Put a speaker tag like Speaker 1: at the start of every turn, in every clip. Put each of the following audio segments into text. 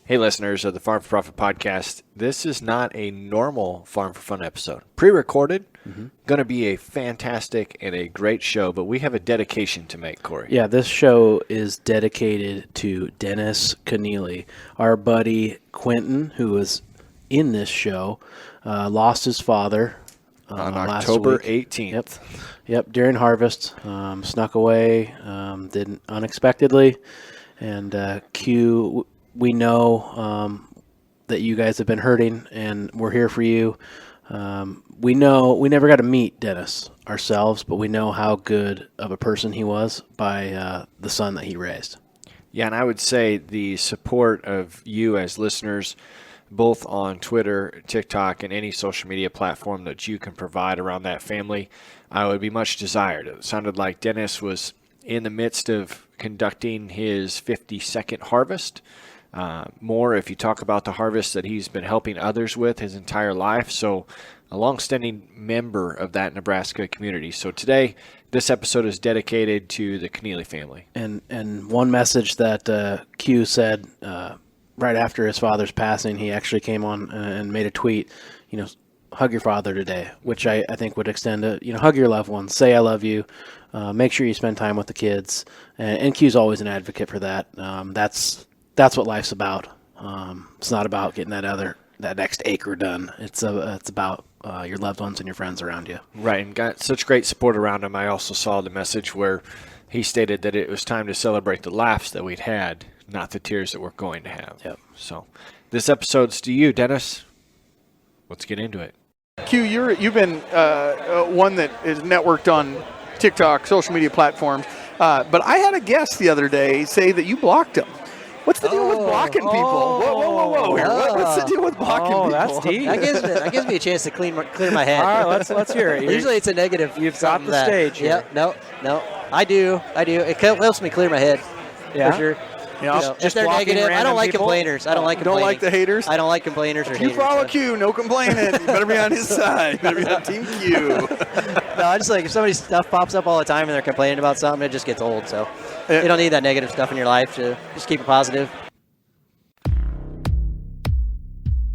Speaker 1: Hey, listeners of the Farm for Profit podcast. This is not a normal Farm for Fun episode. Pre-recorded, going to be a fantastic and a great show, but we have a dedication to make, Corey.
Speaker 2: Yeah, this show is dedicated to Dennis Connealy. Our buddy Quentin, who was in this show, lost his father
Speaker 1: on
Speaker 2: last
Speaker 1: October
Speaker 2: week.
Speaker 1: 18th.
Speaker 2: Yep, during harvest. Snuck away, didn't unexpectedly. And Q, we know that you guys have been hurting, and we're here for you. We know we never got to meet Dennis ourselves, but we know how good of a person he was by the son that he raised.
Speaker 1: Yeah, and I would say the support of you as listeners, both on Twitter, TikTok, and any social media platform that you can provide around that family, would be much desired. It sounded like Dennis was in the midst of conducting his 52nd harvest. More if you talk about the harvest that he's been helping others with his entire life. So a longstanding member of that Nebraska community. So today, this episode is dedicated to the Connealy family.
Speaker 2: And one message that Q said right after his father's passing, he actually came on and made a tweet, hug your father today, which I think would extend to, hug your loved ones, say I love you, make sure you spend time with the kids. And Q's always an advocate for that. That's what life's about. It's not about getting that next acre done. It's about your loved ones and your friends around you.
Speaker 1: Right, and got such great support around him. I also saw the message where he stated that it was time to celebrate the laughs that we'd had, not the tears that we're going to have.
Speaker 2: Yep.
Speaker 1: So this episode's to you, Dennis. Let's get into it.
Speaker 3: Q, you've been one that is networked on TikTok, social media platforms, but I had a guest the other day say that you blocked him. What's the deal with blocking people? Whoa. What's the deal with blocking people?
Speaker 2: That's deep.
Speaker 4: That gives me a chance to clear my head.
Speaker 2: All right, let's hear it.
Speaker 4: Usually it's a negative.
Speaker 2: You've got the stage here.
Speaker 4: Yeah, no. I do. It helps me clear my head.
Speaker 2: Yeah?
Speaker 4: For sure.
Speaker 2: Just
Speaker 4: if they're
Speaker 2: blocking
Speaker 4: negative, I don't like
Speaker 2: people?
Speaker 4: complainers. I don't like
Speaker 3: Don't
Speaker 4: complaining.
Speaker 3: like the haters?
Speaker 4: I don't like complainers or
Speaker 3: If you
Speaker 4: haters.
Speaker 3: follow Q, no complaining. You better be on his side. You better be on Team Q.
Speaker 4: No, I just like if somebody's stuff pops up all the time and they're complaining about something, it just gets old. So you don't need that negative stuff in your life. To just keep it positive.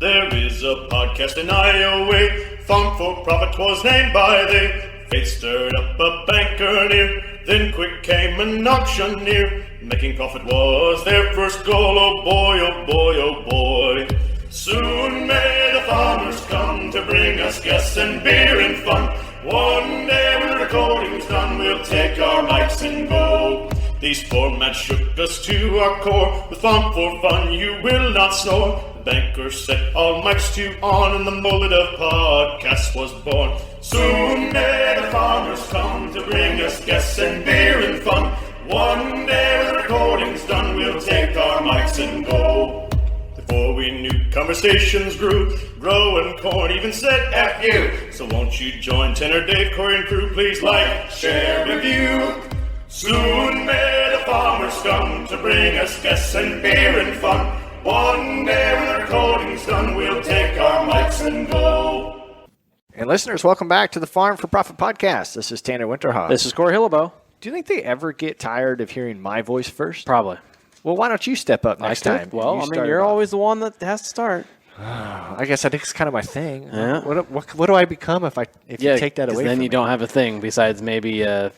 Speaker 5: There is a podcast in Iowa, Farm4Profit was named by they. Faith stirred up a banker near, then quick came an auctioneer. Making profit was their first goal, oh boy, oh boy, oh boy. Soon may the farmers come to bring us guests and beer and fun. One day when the recording's done, we'll take our mics and go. These formats shook us to our core. With Farm4Fun, you will not snore. The banker set all mics to on, and the moment of podcast was born. Soon may the farmers come to bring us guests and beer and fun. One day when the recording's done, we'll take our mics and go. Before we knew, conversations grew. Growing corn even said F you. So won't you join Tenor, Dave, Corey, and crew? Please like, share, review. Soon may the farmers come to bring us guests and beer and fun. One day when the recording's done, we'll take our mics and go.
Speaker 1: And listeners, welcome back to the Farm for Profit podcast. This is Tanner Winterhoff.
Speaker 2: This is Corey Hillebo.
Speaker 1: Do you think they ever get tired of hearing my voice first?
Speaker 2: Probably.
Speaker 1: Well, why don't you step up next time?
Speaker 2: Well, you're always the one that has to start.
Speaker 1: I guess I think it's kind of my thing.
Speaker 2: Yeah.
Speaker 1: What do I become if you take that away
Speaker 2: then
Speaker 1: from
Speaker 2: you
Speaker 1: me?
Speaker 2: don't have a thing besides maybe a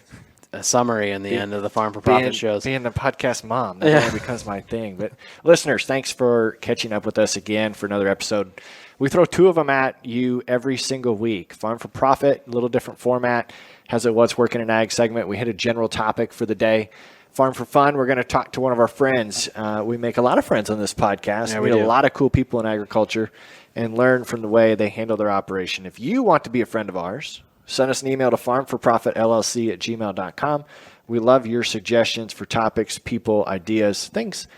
Speaker 2: summary in the end of the Farm for Profit shows.
Speaker 1: Being the podcast mom, that really becomes my thing. But listeners, thanks for catching up with us again for another episode. We throw two of them at you every single week. Farm for Profit, a little different format, has a What's Working in Ag segment. We hit a general topic for the day. Farm for Fun, we're going to talk to one of our friends. We make a lot of friends on this podcast.
Speaker 2: Yeah,
Speaker 1: we
Speaker 2: we
Speaker 1: meet
Speaker 2: do.
Speaker 1: a lot of cool people in agriculture and learn from the way they handle their operation. If you want to be a friend of ours, send us an email to farm4profitllc@gmail.com. We love your suggestions for topics, people, ideas, things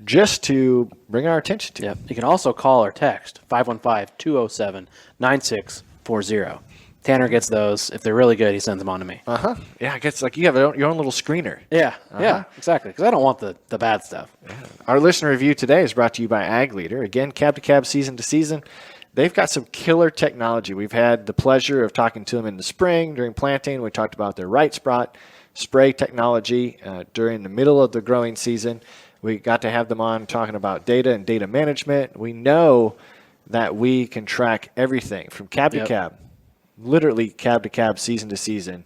Speaker 1: just to bring our attention to.
Speaker 2: Yep. You can also call or text 515-207-9640. Tanner gets those. If they're really good, he sends them on to me.
Speaker 1: Yeah, I guess like you have your own little screener.
Speaker 2: Yeah, yeah, exactly. Because I don't want the bad stuff.
Speaker 1: Our listener review today is brought to you by Ag Leader. Again, cab to cab, season to season. They've got some killer technology. We've had the pleasure of talking to them in the spring during planting. We talked about their right spot spray technology during the middle of the growing season. We got to have them on talking about data and data management. We know that we can track everything from cab to cab, literally cab to cab, season to season.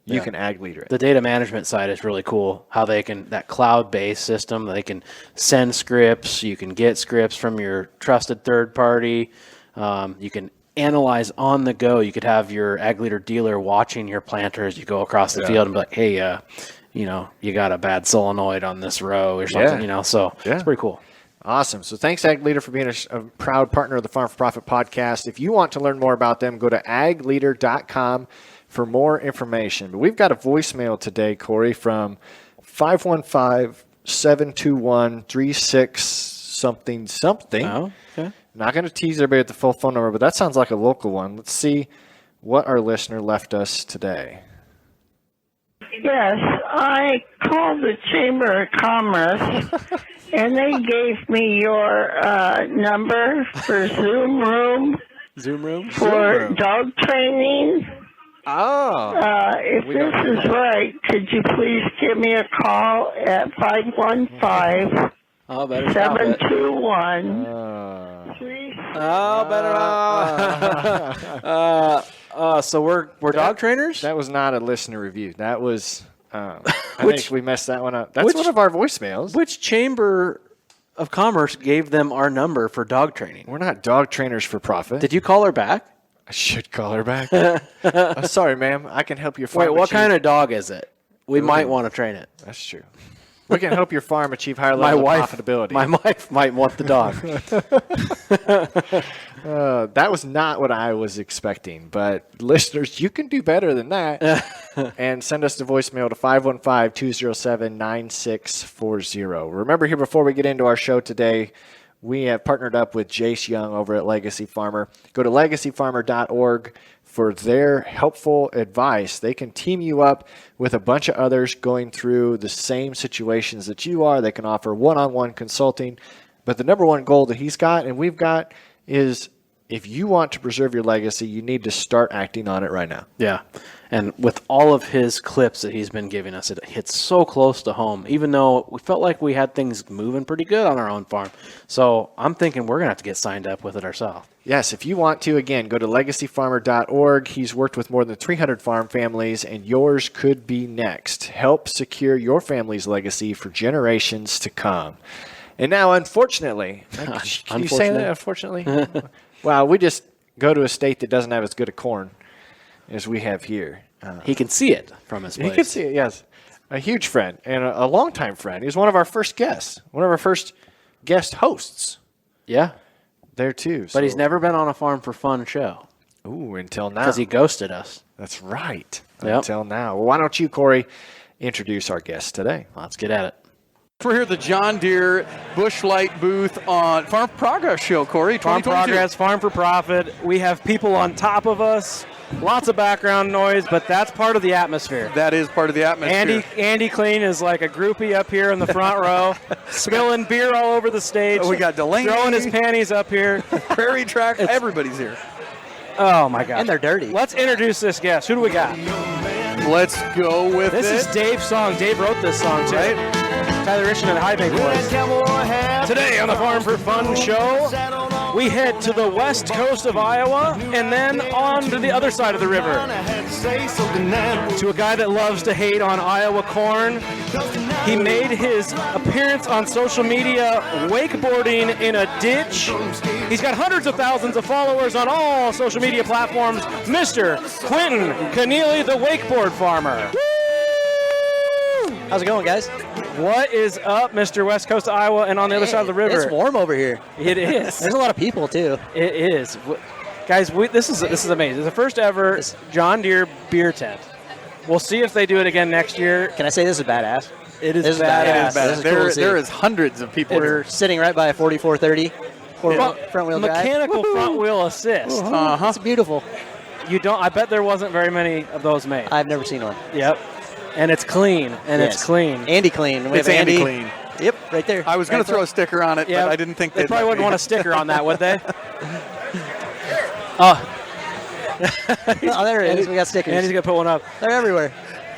Speaker 1: You can ag leader it.
Speaker 2: The data management side is really cool. How they can, that cloud-based system, they can send scripts. You can get scripts from your trusted third party. You can analyze on the go. You could have your ag leader dealer watching your planter as you go across the field and be like, hey, you got a bad solenoid on this row or something, so it's pretty cool.
Speaker 1: Awesome. So thanks, Ag Leader, for being a proud partner of the Farm for Profit podcast. If you want to learn more about them, go to agleader.com for more information. But we've got a voicemail today, Corey, from 515-721-36something.
Speaker 2: Oh, okay.
Speaker 1: Not going to tease everybody with the full phone number, but that sounds like a local one. Let's see what our listener left us today.
Speaker 6: Yes, I called the Chamber of Commerce, and they gave me your number for Zoom room for dog training.
Speaker 1: Oh.
Speaker 6: If this is right, could you please give me a call at 515-721.
Speaker 2: So we're dog trainers?
Speaker 1: That was not a listener review. That was, I think we messed that one up. That's one of our voicemails.
Speaker 2: Which Chamber of Commerce gave them our number for dog training?
Speaker 1: We're not dog trainers for profit.
Speaker 2: Did you call her back?
Speaker 1: I should call her back. Sorry, ma'am. I can help your farm.
Speaker 2: Wait, what kind of dog is it? We might want to train it.
Speaker 1: That's true. We can help your farm achieve higher level of profitability.
Speaker 2: My wife might want the dog.
Speaker 1: That was not what I was expecting. But listeners, you can do better than that. And send us the voicemail to 515-207-9640. Remember, here before we get into our show today, we have partnered up with Jace Young over at Legacy Farmer. Go to legacyfarmer.org for their helpful advice. They can team you up with a bunch of others going through the same situations that you are. They can offer one-on-one consulting. But the number one goal that he's got and we've got is if you want to preserve your legacy, you need to start acting on it right now.
Speaker 2: Yeah. And with all of his clips that he's been giving us, it hits so close to home, even though we felt like we had things moving pretty good on our own farm. So I'm thinking we're going to have to get signed up with it ourselves.
Speaker 1: Yes, if you want to, again, go to legacyfarmer.org. He's worked with more than 300 farm families, and yours could be next. Help secure your family's legacy for generations to come. And now, unfortunately, can you say that, unfortunately? Well, we just go to a state that doesn't have as good a corn as we have here.
Speaker 2: He can see it from his place.
Speaker 1: He can see it, yes. A huge friend and a longtime friend. He's one of our first guests, one of our first guest hosts.
Speaker 2: Yeah.
Speaker 1: There, too.
Speaker 2: But he's never been on a Farm4Fun show.
Speaker 1: Ooh, until now.
Speaker 2: Because he ghosted us.
Speaker 1: That's right.
Speaker 2: Yep.
Speaker 1: Until now. Well, why don't you, Corey, introduce our guest today?
Speaker 2: Let's get at it.
Speaker 3: We're here at the John Deere Bush Light booth on Farm Progress Show, Corey.
Speaker 7: Farm
Speaker 3: 2022.
Speaker 7: Progress, Farm for Profit. We have people on top of us, lots of background noise, but that's part of the atmosphere.
Speaker 3: That is part of the atmosphere.
Speaker 7: Andy Clean is like a groupie up here in the front row, spilling beer all over the stage.
Speaker 3: We got Delaney.
Speaker 7: Throwing his panties up here.
Speaker 3: Prairie Track. Everybody's here.
Speaker 7: Oh, my God.
Speaker 4: And they're dirty.
Speaker 7: Let's introduce this guest. Who do we got?
Speaker 3: Let's go with
Speaker 7: This is Dave's song. Dave wrote this song, too.
Speaker 3: Right.
Speaker 7: Tyler Rischen and High Bank Boys. Today on the Farm4Fun show, we head to the west coast of Iowa and then on to the other side of the river. To a guy that loves to hate on Iowa corn. He made his appearance on social media wakeboarding in a ditch. He's got hundreds of thousands of followers on all social media platforms. Mr. Quentin Connealy, the wakeboard farmer.
Speaker 4: How's it going, guys?
Speaker 7: What is up, Mr. West Coast of Iowa and on the other side of the river?
Speaker 4: It's warm over here.
Speaker 7: It is.
Speaker 4: There's a lot of people, too.
Speaker 7: It is. Guys, this is amazing. It's the first ever John Deere beer tent. We'll see if they do it again next year.
Speaker 4: Can I say this is badass?
Speaker 7: It is
Speaker 4: This is
Speaker 7: badass.
Speaker 4: badass. This is cool to see.
Speaker 3: There is hundreds of people
Speaker 4: We're
Speaker 3: here.
Speaker 4: sitting right by a 4430 front wheel drive.
Speaker 7: Mechanical front wheel assist.
Speaker 4: It's beautiful.
Speaker 7: I bet there wasn't very many of those made.
Speaker 4: I've never seen one.
Speaker 7: Yep. And it's clean.
Speaker 4: Yes.
Speaker 7: It's clean.
Speaker 4: Andy Clean. We
Speaker 3: It's
Speaker 4: have
Speaker 3: Andy Clean.
Speaker 4: Yep, right there.
Speaker 3: I was going to throw a sticker on it,
Speaker 7: Yeah,
Speaker 3: but I didn't think
Speaker 7: they probably wouldn't want a sticker on that, would they?
Speaker 4: Oh, there it is. We got stickers.
Speaker 7: Andy's gonna put one up.
Speaker 4: They're everywhere.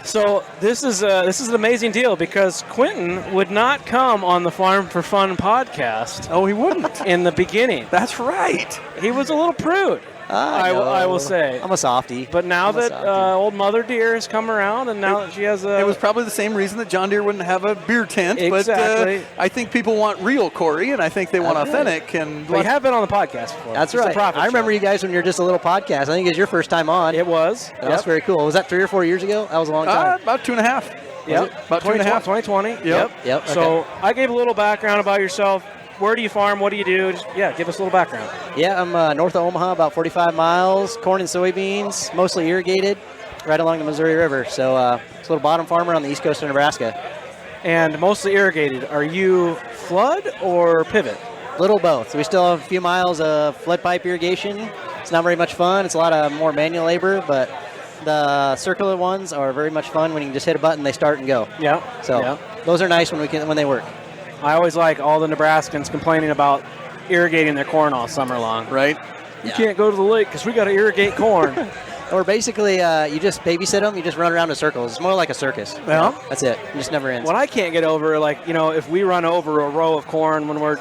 Speaker 7: So this is an amazing deal because Quentin would not come on the Farm for Fun podcast.
Speaker 3: Oh, he wouldn't.
Speaker 7: In the beginning.
Speaker 3: That's right.
Speaker 7: He was a little prude. I will say.
Speaker 4: I'm a softie.
Speaker 7: But now that old Mother Deer has come around, and now that she has a...
Speaker 3: It was probably the same reason that John Deere wouldn't have a beer tent.
Speaker 7: Exactly.
Speaker 3: But I think people want real Corey, and I think they want authentic. And
Speaker 7: we have been on the podcast before.
Speaker 4: That's right. I remember you guys when you were just a little podcast. I think it was your first time on.
Speaker 7: It was.
Speaker 4: That's very cool. Was that 3 or 4 years ago? That was a long time.
Speaker 3: About 2.5.
Speaker 7: Yep.
Speaker 3: About 2.5.
Speaker 7: 2020.
Speaker 3: Yep.
Speaker 4: Okay.
Speaker 7: So I gave a little background about yourself. Where do you farm? What do you do? Just, give us a little background.
Speaker 4: Yeah, I'm north of Omaha, about 45 miles. Corn and soybeans, mostly irrigated, right along the Missouri River. So it's a little bottom farmer on the east coast of Nebraska.
Speaker 7: And mostly irrigated. Are you flood or pivot?
Speaker 4: Little both. We still have a few miles of flood pipe irrigation. It's not very much fun. It's a lot of more manual labor, but the circular ones are very much fun. When you can just hit a button, they start and go.
Speaker 7: Yeah.
Speaker 4: So those are nice when they work.
Speaker 7: I always like all the Nebraskans complaining about irrigating their corn all summer long.
Speaker 3: Right.
Speaker 7: You can't go to the lake because we got to irrigate corn.
Speaker 4: Or basically, you just babysit them. You just run around in circles. It's more like a circus.
Speaker 3: Yeah.
Speaker 4: That's it. It just never ends.
Speaker 7: What I can't get over, if we run over a row of corn when we're,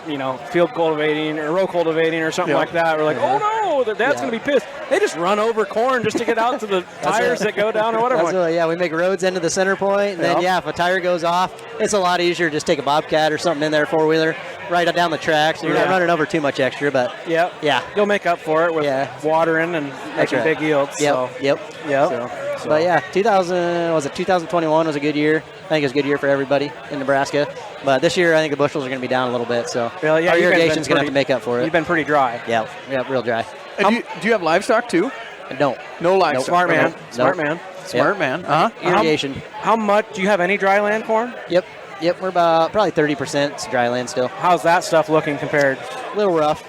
Speaker 7: field cultivating or row cultivating or something like that, we're like, oh no, the dad's going to be pissed. They just run over corn just to get out to the tires that go down or whatever.
Speaker 4: We make roads into the center point, and then, if a tire goes off, it's a lot easier to just take a Bobcat or something in there, four-wheeler, right down the track, so you're not running over too much extra, but
Speaker 7: you'll make up for it with watering and making big yields.
Speaker 4: Yep. But 2021 was a good year. I think it was a good year for everybody in Nebraska. But this year, I think the bushels are going to be down a little bit, so our irrigation's going to have to make up for it.
Speaker 7: You've been pretty dry.
Speaker 4: Yeah, real dry.
Speaker 3: And do you have livestock too?
Speaker 4: No.
Speaker 3: No livestock.
Speaker 7: Smart man.
Speaker 4: Nope.
Speaker 7: Smart man.
Speaker 3: Smart man. Uh-huh.
Speaker 4: Irrigation.
Speaker 7: How much? Do you have any dry land corn?
Speaker 4: Yep. We're about probably 30% dry land still.
Speaker 7: How's that stuff looking compared?
Speaker 4: A little rough.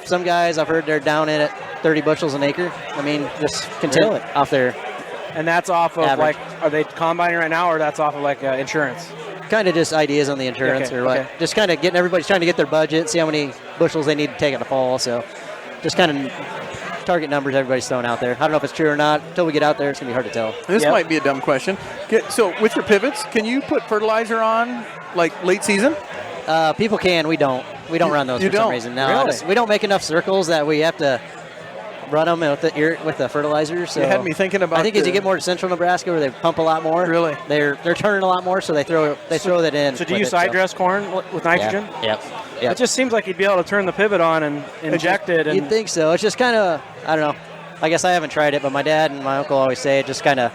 Speaker 4: Some guys, I've heard they're down in at 30 bushels an acre. I mean, just continue it off there.
Speaker 7: And that's off of
Speaker 4: average.
Speaker 7: are they combining right now, or that's off of insurance?
Speaker 4: Kind of just ideas on the insurance or what. Just kind of everybody's trying to get their budget, see how many bushels they need to take in the fall. So just kind of target numbers everybody's throwing out there. I don't know if it's true or not. Until we get out there, it's going to be hard to tell.
Speaker 3: This might be a dumb question. So with your pivots, can you put fertilizer on late season?
Speaker 4: People can. We don't. We don't run those for some reason. No,
Speaker 3: really?
Speaker 4: We don't make enough circles that we have to run them with the fertilizer. So
Speaker 3: you had me thinking about.
Speaker 4: I think as you get more to central Nebraska, where they pump a lot more,
Speaker 3: really,
Speaker 4: they're turning a lot more, so they throw that in.
Speaker 7: So do you side dress corn with nitrogen?
Speaker 4: Yep.
Speaker 7: It just seems like you'd be able to turn the pivot on and inject it.
Speaker 4: You'd think so. It's just kind of, I don't know. I guess I haven't tried it, but my dad and my uncle always say it just kind of.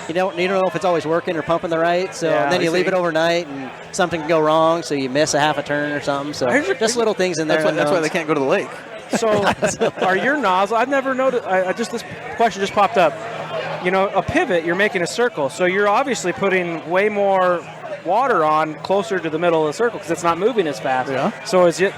Speaker 4: You don't know if it's always working or pumping the right. So and then you leave it overnight and something can go wrong, so you miss a half a turn or something. So just little things in there.
Speaker 3: That's why they can't go to the lake.
Speaker 7: So are your nozzles? I've never noticed. This question just popped up. A pivot, you're making a circle, so you're obviously putting way more water on closer to the middle of the circle because it's not moving as fast.
Speaker 3: Yeah.
Speaker 7: So is it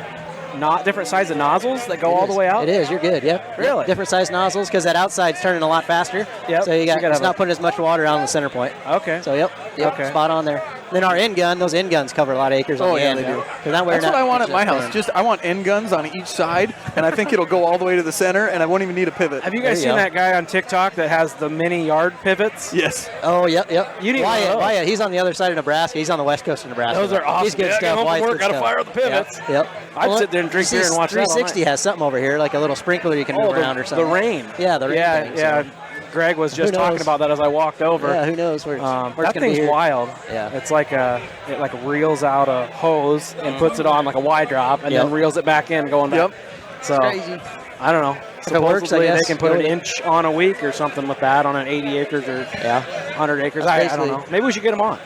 Speaker 7: not different size of nozzles that go all the way out?
Speaker 4: It is. You're good. Yep.
Speaker 7: Really?
Speaker 4: Yep. Different size nozzles because that outside's turning a lot faster.
Speaker 7: Yep.
Speaker 4: So it's not putting as much water out on the center point.
Speaker 7: Okay.
Speaker 4: So
Speaker 7: Okay.
Speaker 4: Spot on there. Then our end gun, those end guns cover a lot of acres.
Speaker 3: Oh,
Speaker 4: on the
Speaker 3: yeah,
Speaker 4: end.
Speaker 3: they do.
Speaker 4: That's
Speaker 3: what I want at my house. I want end guns on each side, and I think it'll go all the way to the center, and I won't even need a pivot.
Speaker 7: Have you guys seen that guy on TikTok that has the mini yard pivots?
Speaker 3: Yes.
Speaker 4: Oh, yep.
Speaker 7: You need
Speaker 4: Wyatt, he's on the other side of Nebraska. He's on the west coast of Nebraska.
Speaker 7: Those are awesome.
Speaker 4: He's good stuff.
Speaker 7: Got to fire up the pivots.
Speaker 4: Yep.
Speaker 7: I'd sit there and drink beer and watch that all night.
Speaker 4: 360 has something over here, like a little sprinkler you can move around or something.
Speaker 7: The rain.
Speaker 4: Yeah, the rain thing.
Speaker 7: Yeah. Greg was just talking about that as I walked over.
Speaker 4: Yeah, who knows where
Speaker 7: that thing's wild.
Speaker 4: Yeah.
Speaker 7: It's like it reels out a hose and puts it on like a Y drop and then reels it back in going back.
Speaker 4: Yep.
Speaker 7: So
Speaker 4: crazy.
Speaker 7: I don't know.
Speaker 4: If it works, I
Speaker 7: Supposedly
Speaker 4: guess.
Speaker 7: they can put an inch on a week or something with that on an 80 acres or 100 acres. I don't know. Maybe we should get them on.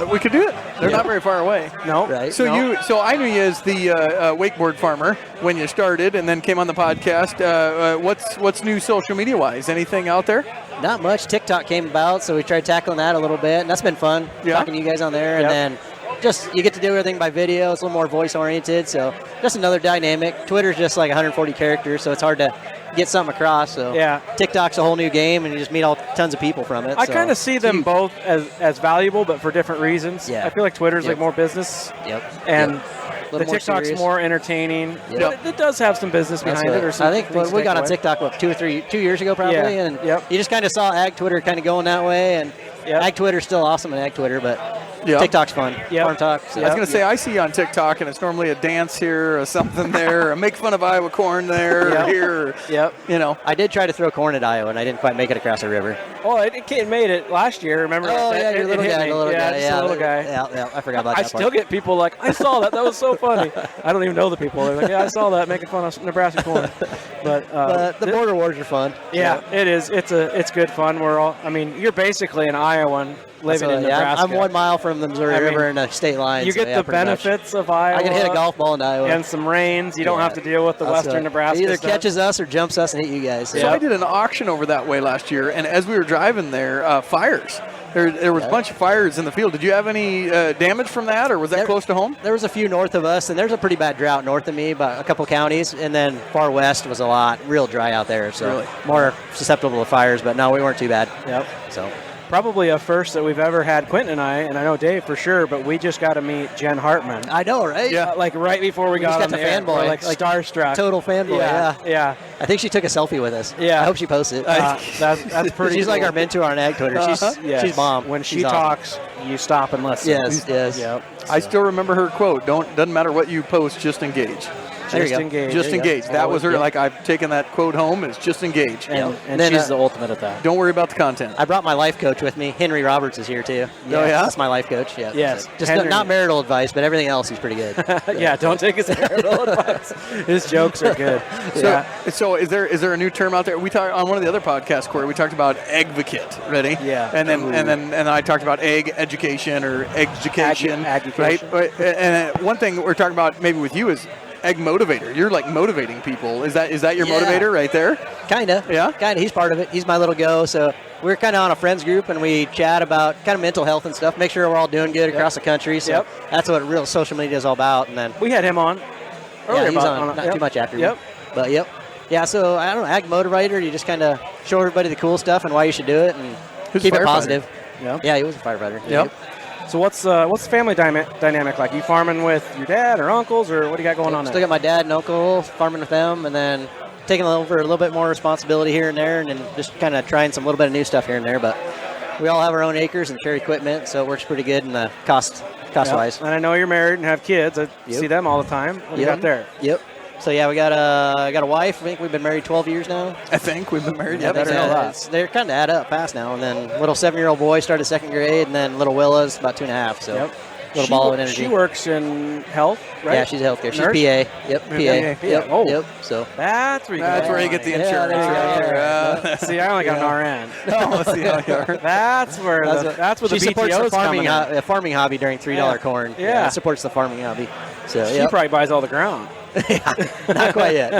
Speaker 3: We could do it. They're not very far away.
Speaker 7: No.
Speaker 4: Right.
Speaker 3: So I knew you as the wakeboard farmer when you started, and then came on the podcast. What's new social media wise? Anything out there?
Speaker 4: Not much. TikTok came about, so we tried tackling that a little bit, and that's been fun. Talking to you guys on there, and then just you get to do everything by video. It's a little more voice oriented, so just another dynamic. Twitter's just like 140 characters, so it's hard to get something across. So TikTok's a whole new game, and you just meet tons of people from it.
Speaker 7: I kind of see them both as valuable, but for different reasons.
Speaker 4: Yeah.
Speaker 7: I feel like Twitter's like more business.
Speaker 4: Yep.
Speaker 7: And The
Speaker 4: more
Speaker 7: TikTok's
Speaker 4: serious.
Speaker 7: more entertaining.
Speaker 4: Yep.
Speaker 7: But it does have some business
Speaker 4: That's
Speaker 7: behind it. Or some
Speaker 4: I think
Speaker 7: things to
Speaker 4: we
Speaker 7: take
Speaker 4: got on
Speaker 7: away.
Speaker 4: TikTok, 2 years ago probably,
Speaker 7: Yeah.
Speaker 4: and
Speaker 7: Yep.
Speaker 4: you just kind of saw Ag Twitter kind of going that way, and
Speaker 7: Yep.
Speaker 4: Ag Twitter's still awesome in Ag Twitter, but
Speaker 3: Yep.
Speaker 4: TikTok's fun.
Speaker 7: Yep.
Speaker 4: Farm Talk. So.
Speaker 3: I was going to say, I see you on TikTok, and it's normally a dance here or something there, or make fun of Iowa corn there or
Speaker 7: Yep.
Speaker 3: here. Or,
Speaker 7: Yep.
Speaker 3: you know.
Speaker 4: I did try to throw corn at Iowa, and I didn't quite make it across the river.
Speaker 7: Oh, it made it last year. Remember?
Speaker 4: Oh,
Speaker 7: that?
Speaker 4: yeah, your
Speaker 7: It
Speaker 4: little
Speaker 7: hit
Speaker 4: guy.
Speaker 7: me.
Speaker 4: The little
Speaker 7: yeah,
Speaker 4: guy.
Speaker 7: just a little guy.
Speaker 4: Yeah, I forgot about
Speaker 7: I
Speaker 4: that
Speaker 7: still
Speaker 4: part.
Speaker 7: get people like, I saw that. That was so funny. I don't even know the people. They're like, yeah, I saw that, making fun of Nebraska corn.
Speaker 4: But the border wars are fun.
Speaker 7: Yeah, it is. It's good fun. We're all. I mean, you're basically an Iowan living in Nebraska.
Speaker 4: I'm 1 mile from the Missouri River and the state line.
Speaker 7: You
Speaker 4: so
Speaker 7: get the
Speaker 4: pretty much.
Speaker 7: benefits of Iowa.
Speaker 4: I can hit a golf ball in Iowa.
Speaker 7: And some rains. You don't have to deal with the western Nebraska
Speaker 4: He either
Speaker 7: stuff.
Speaker 4: catches us or jumps us and hit you guys.
Speaker 3: So I did an auction over that way last year, and as we were driving there, fires. There was a bunch of fires in the field. Did you have any damage from that, or was that close to home?
Speaker 4: There was a few north of us, and there's a pretty bad drought north of me, about a couple counties, and then far west was a lot, real dry out there, so
Speaker 3: Really?
Speaker 4: more susceptible to fires, but no, we weren't too bad.
Speaker 7: Yep.
Speaker 4: So
Speaker 7: Probably a first that we've ever had, Quentin and I know Dave for sure, but we just got to meet Jen Hartman.
Speaker 4: I know, right?
Speaker 3: Yeah.
Speaker 7: Like right before we got
Speaker 4: just
Speaker 7: on
Speaker 4: got
Speaker 7: the
Speaker 4: the
Speaker 7: air.
Speaker 4: fanboy.
Speaker 7: We're like starstruck.
Speaker 4: Total fanboy, yeah.
Speaker 7: Yeah.
Speaker 4: I think she took a selfie with us.
Speaker 7: Yeah.
Speaker 4: I hope she posts it.
Speaker 7: That's pretty
Speaker 4: She's like
Speaker 7: cool.
Speaker 4: our mentor on Ag Twitter.
Speaker 7: Yes.
Speaker 4: She's mom.
Speaker 7: When she
Speaker 4: She's awesome.
Speaker 7: talks, you stop and listen.
Speaker 4: Yes.
Speaker 7: Yep.
Speaker 3: I still remember her quote: doesn't matter what you post, just engage.
Speaker 4: There you
Speaker 7: Just
Speaker 4: go.
Speaker 7: engage.
Speaker 3: Just
Speaker 4: There you go.
Speaker 3: engage. That was her.
Speaker 4: Yeah.
Speaker 3: Like, I've taken that quote home. It's just engage.
Speaker 7: And
Speaker 4: then,
Speaker 7: she's the ultimate at that.
Speaker 3: Don't worry about the content.
Speaker 4: I brought my life coach with me. Henry Roberts is here too.
Speaker 3: Oh, yeah?
Speaker 4: That's my life coach. Yeah.
Speaker 7: Yes.
Speaker 4: So just
Speaker 7: Henry.
Speaker 4: not marital advice, but everything else he's pretty good.
Speaker 7: Yeah, don't take his marital advice. His jokes are good.
Speaker 3: So is there a new term out there? We talked on one of the other podcasts, Corey. We talked about advocate. Ready?
Speaker 7: Yeah.
Speaker 3: And then I talked about egg education or education.
Speaker 7: Education.
Speaker 3: Right. And one thing we're talking about maybe with you is egg motivator. You're like motivating people. Is that your
Speaker 4: Yeah.
Speaker 3: motivator right there?
Speaker 4: Kinda.
Speaker 3: Yeah?
Speaker 4: Kinda. He's part of it. He's my little go. So we're kind of on a friends group, and we chat about kind of mental health and stuff. Make sure we're all doing good across the country. So
Speaker 7: Yep.
Speaker 4: that's what real social media is all about. And then
Speaker 7: We had him on earlier.
Speaker 4: yeah, he's
Speaker 7: about-
Speaker 4: on not
Speaker 7: yep.
Speaker 4: too much after me.
Speaker 7: Yep.
Speaker 4: But yep. Yeah. So I don't know. Ag motivator. You just kind of show everybody the cool stuff and why you should do it, and
Speaker 3: Who's
Speaker 4: keep
Speaker 3: a
Speaker 4: it
Speaker 3: firefighter?
Speaker 4: positive.
Speaker 7: Yep.
Speaker 4: Yeah, he was a firefighter.
Speaker 3: Yep.
Speaker 7: So what's the family dynamic like? You farming with your dad or uncles, or what do you got going on
Speaker 4: Still
Speaker 7: there?
Speaker 4: got my dad and uncle farming with them, and then taking over a little bit more responsibility here and there, and then just kind of trying some little bit of new stuff here and there. But we all have our own acres and carry equipment, so it works pretty good in the cost wise.
Speaker 7: And I know you're married and have kids. I see them all the time. What do you got there?
Speaker 4: Yep. So yeah, we got a wife. I think we've been married 12 years now.
Speaker 3: I think we've been married.
Speaker 4: Yeah,
Speaker 3: Yeah,
Speaker 7: better know that.
Speaker 4: they're kind of add up fast now. And then little 7-year-old boy started 2nd grade, and then little Willa's about 2.5. So
Speaker 7: Yep.
Speaker 4: little ball of energy.
Speaker 7: She works in health, right?
Speaker 4: Yeah, she's a healthcare. She's
Speaker 7: Nurse?
Speaker 4: PA. Yep, PA.
Speaker 7: Yeah. Oh.
Speaker 4: Yep. So
Speaker 7: That's where you,
Speaker 3: That's where you get the
Speaker 4: Yeah,
Speaker 3: insurance.
Speaker 4: there you go.
Speaker 3: right?
Speaker 7: See, I only got an RN.
Speaker 3: No, see how you are.
Speaker 7: That's where the
Speaker 4: she supports
Speaker 7: BTO's
Speaker 4: the farming,
Speaker 7: coming in.
Speaker 4: farming hobby during $3
Speaker 7: Yeah.
Speaker 4: corn.
Speaker 7: Yeah.
Speaker 4: It supports the farming hobby. So
Speaker 7: She
Speaker 4: yep.
Speaker 7: probably buys all the ground.
Speaker 4: Not quite yet.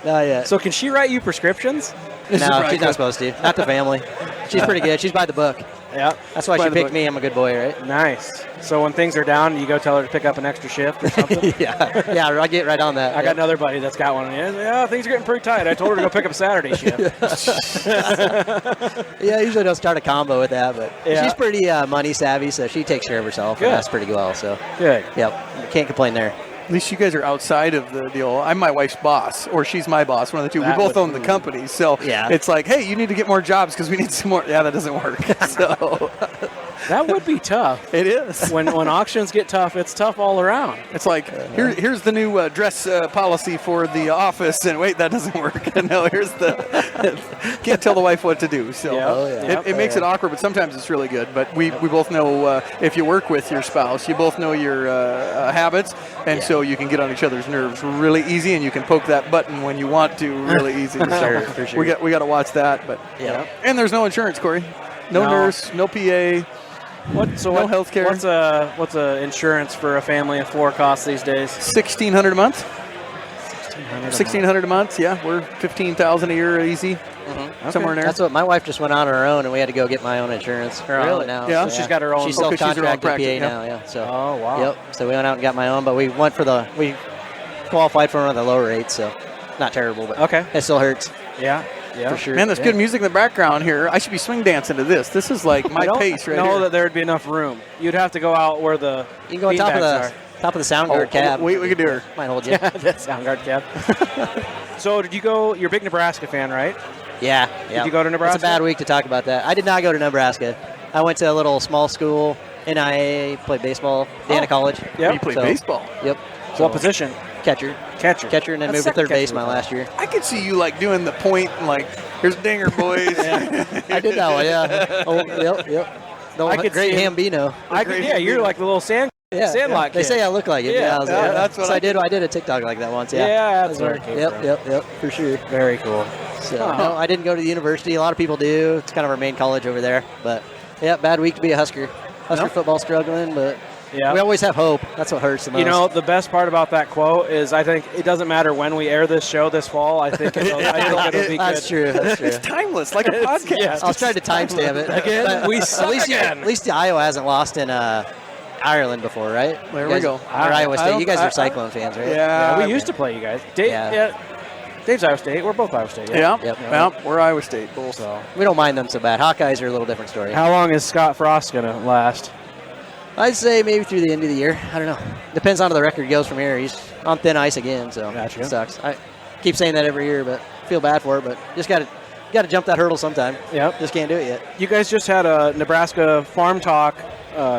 Speaker 4: Not yet.
Speaker 7: So can she write you prescriptions?
Speaker 4: No, she's not supposed to. Not the family. She's pretty good. She's by the book.
Speaker 7: Yeah.
Speaker 4: That's why
Speaker 3: By
Speaker 4: she
Speaker 3: the
Speaker 4: picked
Speaker 3: book.
Speaker 4: me. I'm a good boy, right?
Speaker 7: Nice. So when things are down, you go tell her to pick up an extra shift or something?
Speaker 4: Yeah, I get right on that.
Speaker 7: I got another buddy that's got one. And he goes, yeah, things are getting pretty tight. I told her to go pick up Saturday shift.
Speaker 4: Yeah, I usually don't start a combo with that, but
Speaker 7: Yeah.
Speaker 4: she's pretty money savvy, so she takes care of herself.
Speaker 7: Good.
Speaker 4: And that's pretty well. So,
Speaker 7: Good.
Speaker 4: yep, can't complain there.
Speaker 3: At least you guys are outside of the deal. I'm my wife's boss, or she's my boss, one of the two.
Speaker 7: That
Speaker 3: We both
Speaker 7: would-
Speaker 3: own the company, so
Speaker 4: Yeah.
Speaker 3: it's like, hey, you need to get more jobs because we need some more. Yeah, that doesn't work. So
Speaker 7: That would be tough.
Speaker 3: it is.
Speaker 7: When auctions get tough, it's tough all around.
Speaker 3: It's like here's the new dress policy for the office, and wait, that doesn't work. No, here's the can't tell the wife what to do. So
Speaker 7: Yep. Oh, yeah.
Speaker 3: it makes it awkward, but sometimes it's really good. But we both know if you work with your spouse, you both know your habits, and so you can get on each other's nerves really easy, and you can poke that button when you want to really easy. So
Speaker 4: for sure.
Speaker 3: we got to watch that. But
Speaker 4: Yep.
Speaker 3: and there's no insurance, Corey. No
Speaker 7: No.
Speaker 3: nurse, no PA. No healthcare.
Speaker 7: What's a insurance for a family of 4 costs these days?
Speaker 3: $1,600 a month. $1,600 a month. Yeah, we're $15,000 a year easy. Somewhere in there.
Speaker 4: That's what my wife just went on her own, and we had to go get my own insurance. Her
Speaker 7: Really?
Speaker 4: own now.
Speaker 3: Yeah.
Speaker 7: So she's got her own-
Speaker 4: She's
Speaker 3: Oh, 'cause she's her own
Speaker 4: self-contracted
Speaker 3: practice,
Speaker 4: PA
Speaker 3: yeah.
Speaker 4: now. Yeah. So.
Speaker 7: Oh, wow.
Speaker 4: Yep. So we went out and got my own, but we went for we qualified for one of the lower rates, so not terrible, but
Speaker 7: Okay.
Speaker 4: it still hurts
Speaker 7: Yeah. Yeah.
Speaker 4: for sure.
Speaker 3: Man, there's good music in the background here. I should be swing dancing to this. This is like my
Speaker 7: I don't
Speaker 3: pace right
Speaker 7: know
Speaker 3: here.
Speaker 7: that there would be enough room. You'd have to go out where the
Speaker 4: You can go on top of
Speaker 7: beanbags
Speaker 4: the.
Speaker 7: are.
Speaker 4: Top of the sound guard cab.
Speaker 3: We can do her.
Speaker 4: Might hold you.
Speaker 7: That sound guard cab. So did you go? You're a big Nebraska fan, right?
Speaker 4: Yeah.
Speaker 7: Did you go to Nebraska?
Speaker 4: It's a bad week to talk about that. I did not go to Nebraska. I went to a little small school, NIA, played baseball, Dana College.
Speaker 7: Yep.
Speaker 3: You played baseball.
Speaker 4: Yep.
Speaker 7: What position?
Speaker 4: Catcher, and then moved to third base my last year.
Speaker 3: I could see you like doing the point and like, here's Dinger, boys.
Speaker 4: I did that one, yeah. Oh, yep. No,
Speaker 7: I could
Speaker 4: great
Speaker 7: see him.
Speaker 4: Hambino.
Speaker 7: You're like the little sandlot
Speaker 4: They
Speaker 7: kid.
Speaker 4: say I look like it. Yeah,
Speaker 3: that's what
Speaker 4: I did. I did a TikTok like that once. Yeah,
Speaker 7: Yeah, that's where it came from.
Speaker 4: Yep, for sure.
Speaker 7: Very cool.
Speaker 4: So no, I didn't go to the university. A lot of people do. It's kind of our main college over there. But yeah, bad week to be a Husker. Husker football struggling, but we always have hope. That's what hurts the most.
Speaker 7: You know, the best part about that quote is I think it doesn't matter when we air this show this fall. I think it'll be good.
Speaker 4: That's true.
Speaker 3: It's timeless, like a podcast.
Speaker 7: Yeah.
Speaker 4: I was trying to timestamp it.
Speaker 7: Again, we suck again.
Speaker 4: At least Iowa hasn't lost in Ireland before, right?
Speaker 3: There
Speaker 4: you
Speaker 3: we
Speaker 4: guys,
Speaker 3: go.
Speaker 4: Or Iowa State. You guys are Cyclone fans, right?
Speaker 3: Yeah.
Speaker 7: We used to play you guys. Dave's Iowa State. We're both Iowa State.
Speaker 3: Yep. We're Iowa State. Both.
Speaker 7: So.
Speaker 4: We don't mind them so bad. Hawkeyes are a little different story.
Speaker 7: How long is Scott Frost going to last?
Speaker 4: I'd say maybe through the end of the year. I don't know. Depends on how the record goes from here. He's on thin ice again, so
Speaker 7: Gotcha.
Speaker 4: it sucks. I keep saying that every year, but feel bad for it. But just got to jump that hurdle sometime.
Speaker 7: Yep.
Speaker 4: Just can't do it yet.
Speaker 7: You guys just had a Nebraska Farm Talk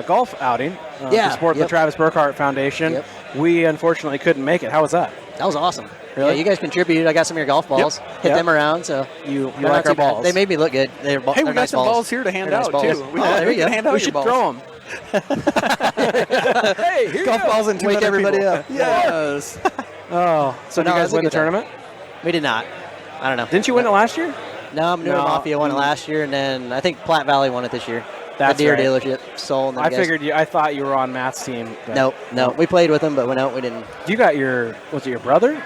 Speaker 7: golf outing to support the Travis Burkhart Foundation.
Speaker 4: Yep.
Speaker 7: We unfortunately couldn't make it. How was that?
Speaker 4: That was awesome.
Speaker 7: Really?
Speaker 4: Yeah, you guys contributed. I got some of your golf balls. Hit them around, so
Speaker 7: you
Speaker 4: they're
Speaker 7: like
Speaker 4: not
Speaker 7: our
Speaker 4: too bad.
Speaker 7: balls.
Speaker 4: They made me look good. They're
Speaker 3: Hey, we
Speaker 4: they're
Speaker 3: got
Speaker 4: nice
Speaker 3: some
Speaker 4: balls.
Speaker 3: balls here to hand
Speaker 4: They're
Speaker 3: out,
Speaker 4: nice balls.
Speaker 3: too.
Speaker 4: There you go.
Speaker 3: Hand out
Speaker 7: We
Speaker 3: your
Speaker 7: should
Speaker 3: balls.
Speaker 7: throw them. Hey, here
Speaker 3: Golf
Speaker 7: you go.
Speaker 3: balls and
Speaker 4: Wake everybody up.
Speaker 3: Yes.
Speaker 7: Oh, so did
Speaker 4: No,
Speaker 7: you
Speaker 4: it
Speaker 7: guys
Speaker 4: was a
Speaker 7: win the
Speaker 4: good time.
Speaker 7: tournament?
Speaker 4: We did not. I don't know.
Speaker 7: Didn't you win it last year?
Speaker 4: No, Manure
Speaker 7: No.
Speaker 4: Mafia won it last year, and then I think Platte Valley won it this year.
Speaker 7: That's
Speaker 4: the Deer
Speaker 7: right.
Speaker 4: dealership. Soul.
Speaker 7: I figured I thought you were on Matt's team. but-
Speaker 4: No. We played with them, but we didn't.
Speaker 7: You got was it your brother?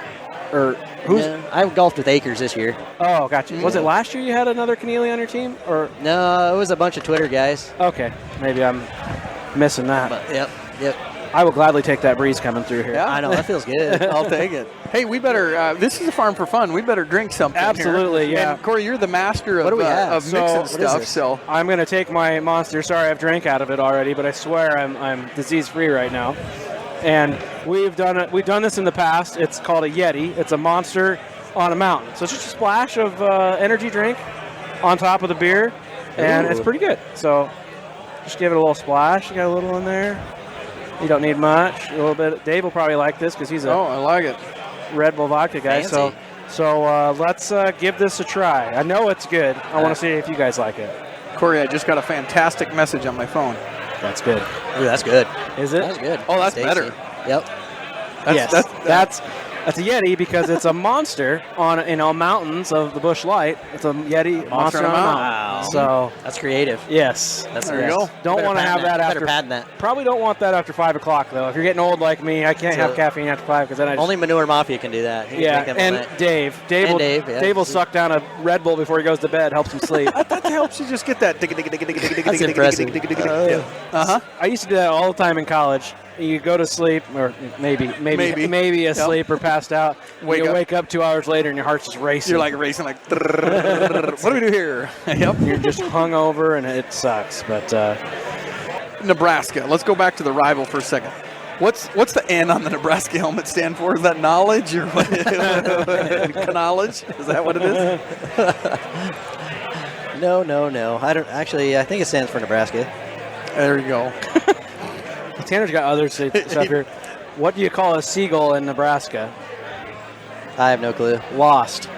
Speaker 7: Or who's?
Speaker 4: No, I golfed with Akers this year.
Speaker 7: Oh, gotcha. Was it last year you had another Connealy on your team? Or
Speaker 4: No, it was a bunch of Twitter guys.
Speaker 7: okay, maybe I'm missing that.
Speaker 4: But yep.
Speaker 7: I will gladly take that breeze coming through here.
Speaker 3: Yeah.
Speaker 4: I know that feels good.
Speaker 3: I'll take it. Hey, we better. This is a farm for fun. We better drink something.
Speaker 7: Absolutely,
Speaker 3: here.
Speaker 7: yeah.
Speaker 3: And Corey, you're the master of,
Speaker 4: What do we have?
Speaker 3: of
Speaker 7: So,
Speaker 3: mixing
Speaker 7: what is
Speaker 3: stuff.
Speaker 4: this?
Speaker 3: So
Speaker 7: I'm going to take my Monster. Sorry, I've drank out of it already, but I swear I'm disease-free right now. And we've done this in the past. It's called a Yeti. It's a Monster on a mountain. So it's just a splash of energy drink on top of the beer, and it's pretty good. So just give it a little splash. You got a little in there. You don't need much. A little bit. Dave will probably like this because he's
Speaker 3: I like it.
Speaker 7: Red Bull vodka guy.
Speaker 4: Fancy.
Speaker 7: So let's give this a try. I know it's good. I want to see if you guys like it.
Speaker 3: Corey, I just got a fantastic message on my phone.
Speaker 7: That's good.
Speaker 4: Ooh, that's good.
Speaker 7: Is it?
Speaker 4: That's good.
Speaker 3: Oh, that's
Speaker 4: Tasty.
Speaker 3: better.
Speaker 4: Yep.
Speaker 7: That's a Yeti because it's a monster on mountains of the Busch Light. It's a Yeti monster on a mountain.
Speaker 4: Wow.
Speaker 7: So
Speaker 4: That's creative.
Speaker 7: yes,
Speaker 4: That's
Speaker 3: There you
Speaker 4: yes.
Speaker 3: go.
Speaker 7: don't
Speaker 4: Better
Speaker 7: want to
Speaker 4: patent
Speaker 7: have that after.
Speaker 4: Better patent that.
Speaker 7: Probably don't want that after 5 o'clock though. If you're getting old like me, I can't have caffeine after 5 because then I just,
Speaker 4: Only Manure Mafia can do that. He can
Speaker 7: yeah.
Speaker 4: drink them all
Speaker 7: And
Speaker 4: night.
Speaker 7: Dave
Speaker 4: And Dave, yeah.
Speaker 7: will suck down a Red Bull before he goes to bed. Helps him sleep.
Speaker 3: That helps you just get that.
Speaker 4: That's impressive.
Speaker 7: I used to do that all the time in college. You go to sleep, or maybe asleep or passed out. Wake up 2 hours later, and your heart's just racing.
Speaker 3: You're like racing, like. What do we do here? Yep.
Speaker 7: You're just hungover, and it sucks. But
Speaker 3: Nebraska. Let's go back to the rival for a second. What's the N on the Nebraska helmet stand for? Is that knowledge or what? Knowledge? Is that what it is?
Speaker 4: No. I don't actually. I think it stands for Nebraska.
Speaker 3: There you go.
Speaker 7: Tanner's got other stuff here. What do you call a seagull in Nebraska?
Speaker 4: I have no clue.
Speaker 7: Lost.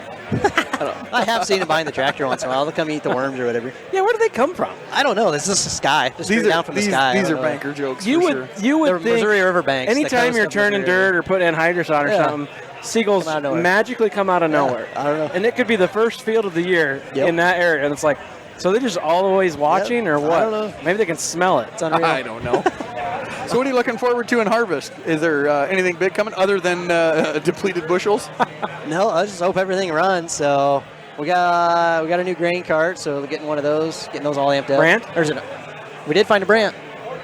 Speaker 4: I have seen them behind the tractor once in a while. They'll come eat the worms or whatever.
Speaker 7: Yeah, where do they come from?
Speaker 4: I don't know. This is the sky. Just straight down from the sky.
Speaker 3: These
Speaker 4: I
Speaker 3: are
Speaker 4: don't know.
Speaker 3: banker jokes.
Speaker 7: You
Speaker 3: for
Speaker 7: would
Speaker 3: sure.
Speaker 4: The
Speaker 7: think
Speaker 4: Missouri River banks. the
Speaker 7: anytime
Speaker 4: coast
Speaker 7: you're
Speaker 4: of
Speaker 7: turning
Speaker 4: Missouri.
Speaker 7: dirt or putting anhydrous on or
Speaker 4: Yeah.
Speaker 7: something, seagulls
Speaker 4: Come out of nowhere.
Speaker 7: magically come out of nowhere.
Speaker 4: I don't know.
Speaker 7: And it could be the first field of the year
Speaker 4: Yep.
Speaker 7: in that area, and it's like, so they're just always watching, or what?
Speaker 4: I don't know.
Speaker 7: Maybe they can smell it.
Speaker 4: It's unreal.
Speaker 3: I don't know. So what are you looking forward to in harvest? Is there anything big coming other than depleted bushels?
Speaker 4: No, I just hope everything runs. So we got a new grain cart, so we're getting one of those, getting those all amped up.
Speaker 7: Brant?
Speaker 4: Or is it? We did find a Brant.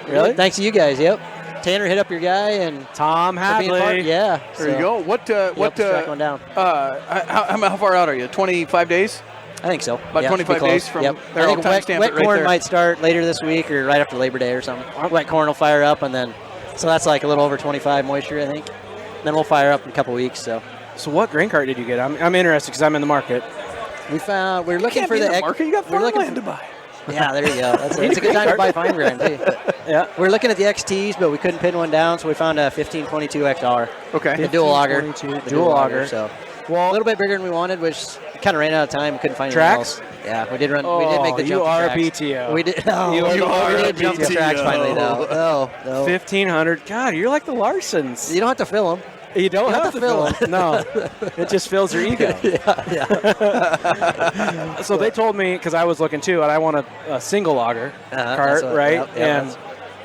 Speaker 7: Really?
Speaker 4: Thanks to you guys. Yep. Tanner hit up your guy and
Speaker 7: Tom
Speaker 4: for being a part.
Speaker 7: Hadley.
Speaker 4: Yeah.
Speaker 3: There you go. What
Speaker 4: track one down.
Speaker 3: how far out are you? 25 days?
Speaker 4: I think so.
Speaker 3: About
Speaker 4: Yeah,
Speaker 3: 25
Speaker 4: pretty
Speaker 3: days
Speaker 4: close.
Speaker 3: from
Speaker 4: Yep.
Speaker 3: there.
Speaker 4: I
Speaker 3: I'll
Speaker 4: think wet
Speaker 3: timestamp it right
Speaker 4: corn
Speaker 3: there.
Speaker 4: might start later this week or right after Labor Day or something. Wet corn will fire up, and then So that's like a little over 25 moisture, I think. Then we'll fire up in a couple weeks. So
Speaker 7: what grain cart did you get? I'm interested because I'm in the market.
Speaker 4: We're looking for the
Speaker 3: market. You got farmland to buy.
Speaker 4: Yeah, there you go. That's a good time to buy fine grind too.
Speaker 7: Yeah,
Speaker 4: we're looking at the XTs, but we couldn't pin one down, so we found a 1522 XR.
Speaker 3: Okay.
Speaker 4: The dual auger.
Speaker 7: Dual auger.
Speaker 4: So a little bit bigger than we wanted, which kind of ran out of time. We couldn't find anything else. Yeah, we did run. we did make the jump.
Speaker 7: You are a
Speaker 4: tracks.
Speaker 7: BTO.
Speaker 4: We did. No,
Speaker 3: you are
Speaker 4: we
Speaker 3: a
Speaker 4: did jump the tracks
Speaker 3: BTO.
Speaker 4: finally. No.
Speaker 7: 1,500. God, you're like the Larsons.
Speaker 4: You don't have to fill them.
Speaker 7: You don't have to fill it. No, it just fills your ego.
Speaker 4: Yeah.
Speaker 7: So they told me, because I was looking too, and I want a single auger cart, right? And